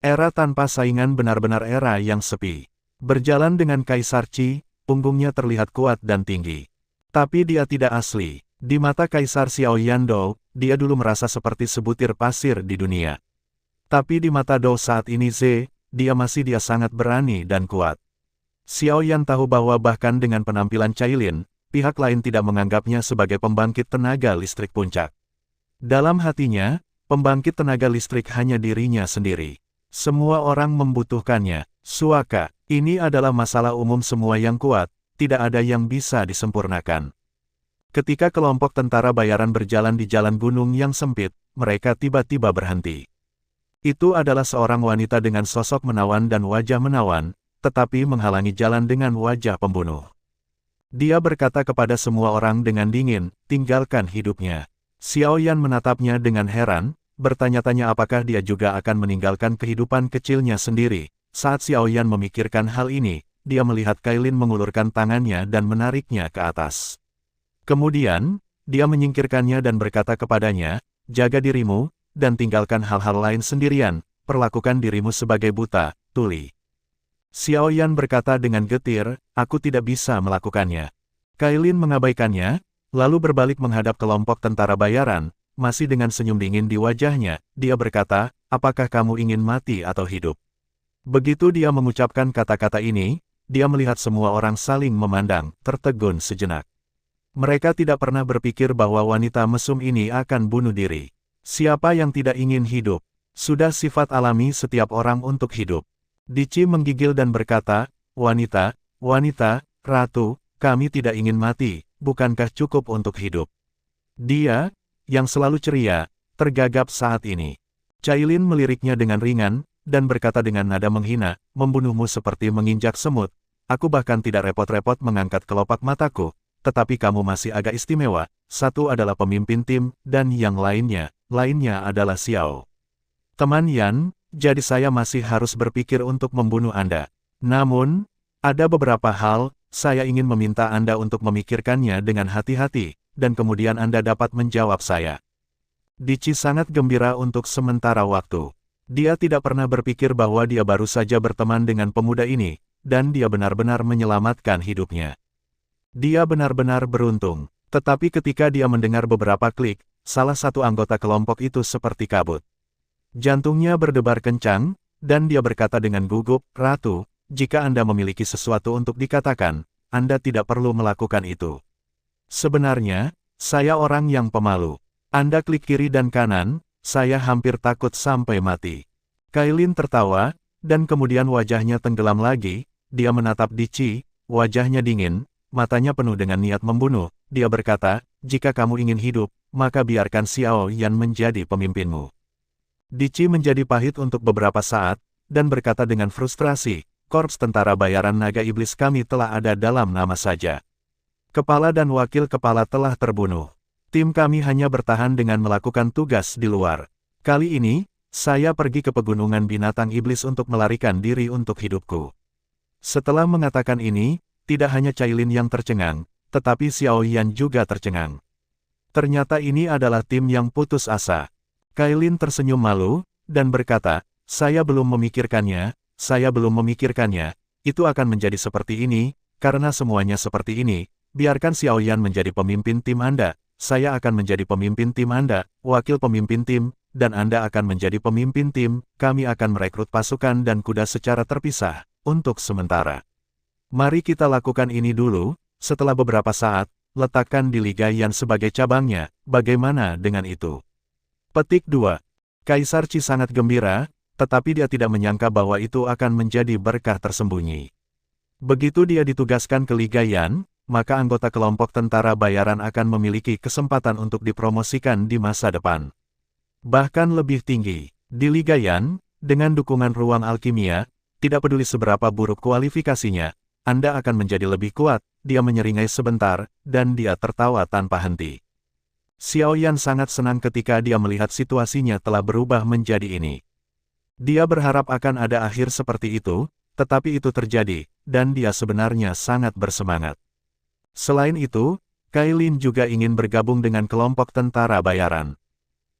Era tanpa saingan benar-benar era yang sepi. Berjalan dengan Kaisar Qi, punggungnya terlihat kuat dan tinggi. Tapi dia tidak asli. Di mata Kaisar Xiao Yandou, dia dulu merasa seperti sebutir pasir di dunia. Tapi di mata Dou saat ini dia sangat berani dan kuat. Xiao Yan tahu bahwa bahkan dengan penampilan Cailin, pihak lain tidak menganggapnya sebagai pembangkit tenaga listrik puncak. Dalam hatinya, pembangkit tenaga listrik hanya dirinya sendiri. Semua orang membutuhkannya. Suaka, ini adalah masalah umum semua yang kuat, tidak ada yang bisa disempurnakan. Ketika kelompok tentara bayaran berjalan di jalan gunung yang sempit, mereka tiba-tiba berhenti. Itu adalah seorang wanita dengan sosok menawan dan wajah menawan, tetapi menghalangi jalan dengan wajah pembunuh. Dia berkata kepada semua orang dengan dingin, tinggalkan hidupnya. Xiao Yan menatapnya dengan heran, bertanya-tanya apakah dia juga akan meninggalkan kehidupan kecilnya sendiri. Saat Xiao Yan memikirkan hal ini, dia melihat Kailin mengulurkan tangannya dan menariknya ke atas. Kemudian, dia menyingkirkannya dan berkata kepadanya, jaga dirimu, dan tinggalkan hal-hal lain sendirian, perlakukan dirimu sebagai buta, tuli. Xiao Yan berkata dengan getir, aku tidak bisa melakukannya. Kailin mengabaikannya, lalu berbalik menghadap kelompok tentara bayaran, masih dengan senyum dingin di wajahnya, dia berkata, apakah kamu ingin mati atau hidup? Begitu dia mengucapkan kata-kata ini, dia melihat semua orang saling memandang, tertegun sejenak. Mereka tidak pernah berpikir bahwa wanita mesum ini akan bunuh diri. Siapa yang tidak ingin hidup? Sudah sifat alami setiap orang untuk hidup. Dici menggigil dan berkata, wanita, ratu, kami tidak ingin mati, bukankah cukup untuk hidup? Dia, yang selalu ceria, tergagap saat ini. Cailin meliriknya dengan ringan, dan berkata dengan nada menghina, membunuhmu seperti menginjak semut, aku bahkan tidak repot-repot mengangkat kelopak mataku, tetapi kamu masih agak istimewa, satu adalah pemimpin tim, dan yang lainnya, lainnya adalah Xiao. Teman Yan, jadi saya masih harus berpikir untuk membunuh Anda. Namun, ada beberapa hal, saya ingin meminta Anda untuk memikirkannya dengan hati-hati, dan kemudian Anda dapat menjawab saya. Dici sangat gembira untuk sementara waktu. Dia tidak pernah berpikir bahwa dia baru saja berteman dengan pemuda ini, dan dia benar-benar menyelamatkan hidupnya. Dia benar-benar beruntung. Tetapi ketika dia mendengar beberapa klik, salah satu anggota kelompok itu seperti kabut. Jantungnya berdebar kencang, dan dia berkata dengan gugup, "Ratu, jika Anda memiliki sesuatu untuk dikatakan, Anda tidak perlu melakukan itu. Sebenarnya, saya orang yang pemalu. Anda klik kiri dan kanan, saya hampir takut sampai mati." Kailin tertawa, dan kemudian wajahnya tenggelam lagi, dia menatap Dici, wajahnya dingin, matanya penuh dengan niat membunuh. Dia berkata, "Jika kamu ingin hidup, maka biarkan Xiao Yan menjadi pemimpinmu." Dici menjadi pahit untuk beberapa saat, dan berkata dengan frustrasi, "Korps tentara bayaran naga iblis kami telah ada dalam nama saja. Kepala dan wakil kepala telah terbunuh. Tim kami hanya bertahan dengan melakukan tugas di luar. Kali ini, saya pergi ke pegunungan binatang iblis untuk melarikan diri untuk hidupku." Setelah mengatakan ini, tidak hanya Cailin yang tercengang, tetapi Xiao Yan juga tercengang. Ternyata ini adalah tim yang putus asa. Kailin tersenyum malu, dan berkata, "Saya belum memikirkannya, itu akan menjadi seperti ini, karena semuanya seperti ini, biarkan Xiao Yan menjadi pemimpin tim Anda, saya akan menjadi pemimpin tim Anda, wakil pemimpin tim, dan Anda akan menjadi pemimpin tim, kami akan merekrut pasukan dan kuda secara terpisah, untuk sementara. Mari kita lakukan ini dulu, setelah beberapa saat, letakkan di Liga Yan sebagai cabangnya, bagaimana dengan itu?" Petik 2. Kaisar Qi sangat gembira, tetapi dia tidak menyangka bahwa itu akan menjadi berkah tersembunyi. Begitu dia ditugaskan ke Liga Yan, maka anggota kelompok tentara bayaran akan memiliki kesempatan untuk dipromosikan di masa depan. Bahkan lebih tinggi, di Liga Yan, dengan dukungan ruang alkimia, tidak peduli seberapa buruk kualifikasinya, Anda akan menjadi lebih kuat. Dia menyeringai sebentar, dan dia tertawa tanpa henti. Xiao Yan sangat senang ketika dia melihat situasinya telah berubah menjadi ini. Dia berharap akan ada akhir seperti itu, tetapi itu terjadi, dan dia sebenarnya sangat bersemangat. Selain itu, Kailin juga ingin bergabung dengan kelompok tentara bayaran.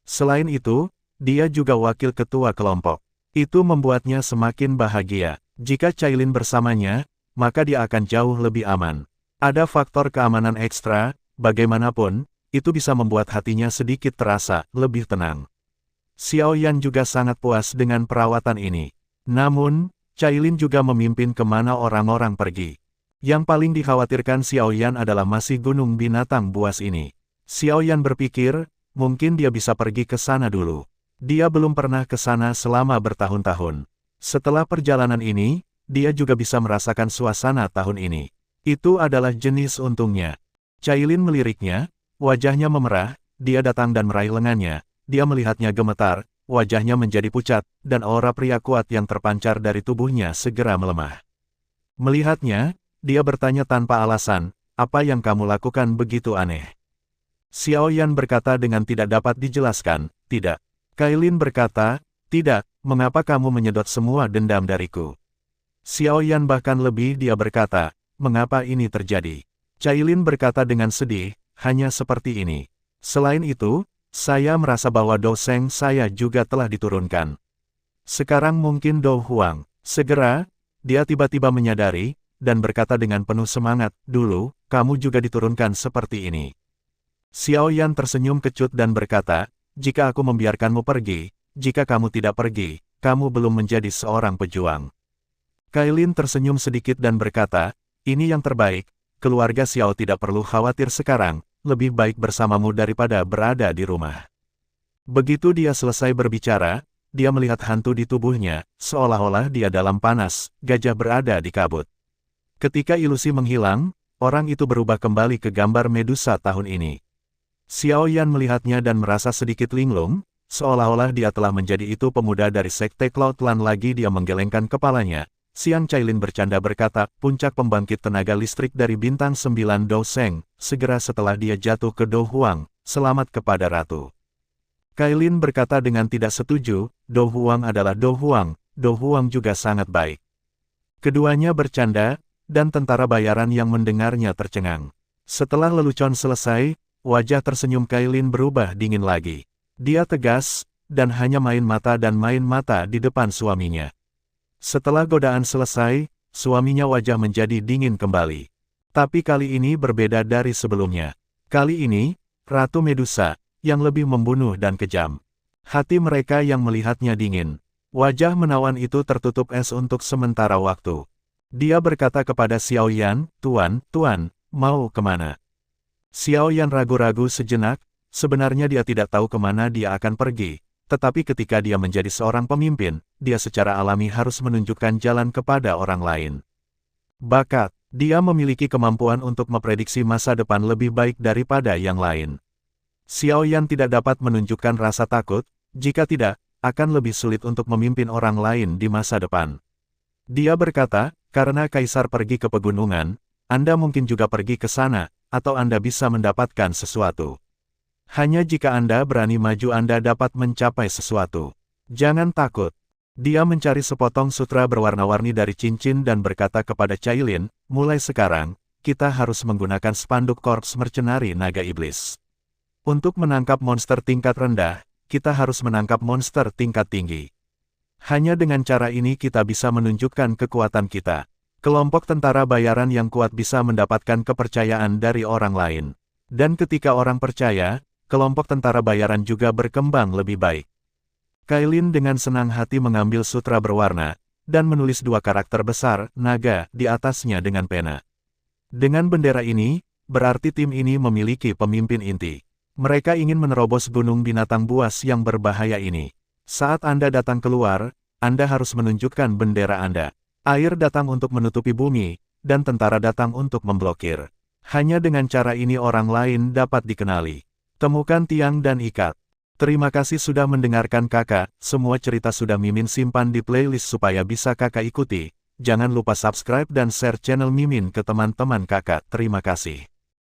Selain itu, dia juga wakil ketua kelompok. Itu membuatnya semakin bahagia. Jika Cailin bersamanya, maka dia akan jauh lebih aman. Ada faktor keamanan ekstra, bagaimanapun, itu bisa membuat hatinya sedikit terasa lebih tenang. Xiao Yan juga sangat puas dengan perawatan ini. Namun, Cailin juga memimpin kemana orang-orang pergi. Yang paling dikhawatirkan Xiao Yan adalah masih gunung binatang buas ini. Xiao Yan berpikir, mungkin dia bisa pergi ke sana dulu. Dia belum pernah ke sana selama bertahun-tahun. Setelah perjalanan ini, dia juga bisa merasakan suasana tahun ini. Itu adalah jenis untungnya. Cailin meliriknya, wajahnya memerah, dia datang dan meraih lengannya, dia melihatnya gemetar, wajahnya menjadi pucat, dan aura pria kuat yang terpancar dari tubuhnya segera melemah. Melihatnya, dia bertanya tanpa alasan, "Apa yang kamu lakukan begitu aneh?" Xiao Yan berkata dengan tidak dapat dijelaskan, "Tidak." Kailin berkata, "Tidak, mengapa kamu menyedot semua dendam dariku?" Xiao Yan bahkan lebih dia berkata, "Mengapa ini terjadi?" Cailin berkata dengan sedih, "Hanya seperti ini. Selain itu, saya merasa bahwa Do Seng saya juga telah diturunkan. Sekarang mungkin Do Huang." Segera, dia tiba-tiba menyadari, dan berkata dengan penuh semangat, "Dulu, kamu juga diturunkan seperti ini." Xiao Yan tersenyum kecut dan berkata, "Jika aku membiarkanmu pergi, jika kamu tidak pergi, kamu belum menjadi seorang pejuang." Kailin tersenyum sedikit dan berkata, "Ini yang terbaik, keluarga Xiao tidak perlu khawatir sekarang, lebih baik bersamamu daripada berada di rumah." Begitu dia selesai berbicara, dia melihat hantu di tubuhnya, seolah-olah dia dalam panas, gajah berada di kabut. Ketika ilusi menghilang, orang itu berubah kembali ke gambar Medusa tahun ini. Xiao Yan melihatnya dan merasa sedikit linglung, seolah-olah dia telah menjadi itu pemuda dari sekte Cloudland lagi. Dia menggelengkan kepalanya. Xiang Cailin bercanda berkata, "Puncak pembangkit tenaga listrik dari bintang 9 Do Seng, segera setelah dia jatuh ke Do Huang, selamat kepada Ratu." Kailin berkata dengan tidak setuju, Do Huang adalah Do Huang juga sangat baik. Keduanya bercanda, dan tentara bayaran yang mendengarnya tercengang. Setelah lelucon selesai, wajah tersenyum Kailin berubah dingin lagi. Dia tegas, dan hanya main mata di depan suaminya. Setelah godaan selesai, suaminya wajah menjadi dingin kembali. Tapi kali ini berbeda dari sebelumnya. Kali ini, Ratu Medusa, yang lebih membunuh dan kejam. Hati mereka yang melihatnya dingin. Wajah menawan itu tertutup es untuk sementara waktu. Dia berkata kepada Xiao Yan, Tuan, mau kemana? Xiao Yan ragu-ragu sejenak, sebenarnya dia tidak tahu kemana dia akan pergi. Tetapi ketika dia menjadi seorang pemimpin, dia secara alami harus menunjukkan jalan kepada orang lain. Bakat, dia memiliki kemampuan untuk memprediksi masa depan lebih baik daripada yang lain. Xiao Yan tidak dapat menunjukkan rasa takut, jika tidak, akan lebih sulit untuk memimpin orang lain di masa depan. Dia berkata, karena Kaisar pergi ke pegunungan, Anda mungkin juga pergi ke sana, atau Anda bisa mendapatkan sesuatu. Hanya jika Anda berani maju Anda dapat mencapai sesuatu. Jangan takut. Dia mencari sepotong sutra berwarna-warni dari cincin dan berkata kepada Cailin, mulai sekarang, kita harus menggunakan spanduk Korps Mercenari Naga Iblis. Untuk menangkap monster tingkat rendah, kita harus menangkap monster tingkat tinggi. Hanya dengan cara ini kita bisa menunjukkan kekuatan kita. Kelompok tentara bayaran yang kuat bisa mendapatkan kepercayaan dari orang lain. Dan ketika orang percaya, kelompok tentara bayaran juga berkembang lebih baik. Kailin dengan senang hati mengambil sutra berwarna, dan menulis dua karakter besar, naga, di atasnya dengan pena. Dengan bendera ini, berarti tim ini memiliki pemimpin inti. Mereka ingin menerobos gunung binatang buas yang berbahaya ini. Saat Anda datang keluar, Anda harus menunjukkan bendera Anda. Air datang untuk menutupi bumi, dan tentara datang untuk memblokir. Hanya dengan cara ini orang lain dapat dikenali. Temukan tiang dan ikat. Terima kasih sudah mendengarkan kakak, semua cerita sudah Mimin simpan di playlist supaya bisa kakak ikuti. Jangan lupa subscribe dan share channel Mimin ke teman-teman kakak. Terima kasih.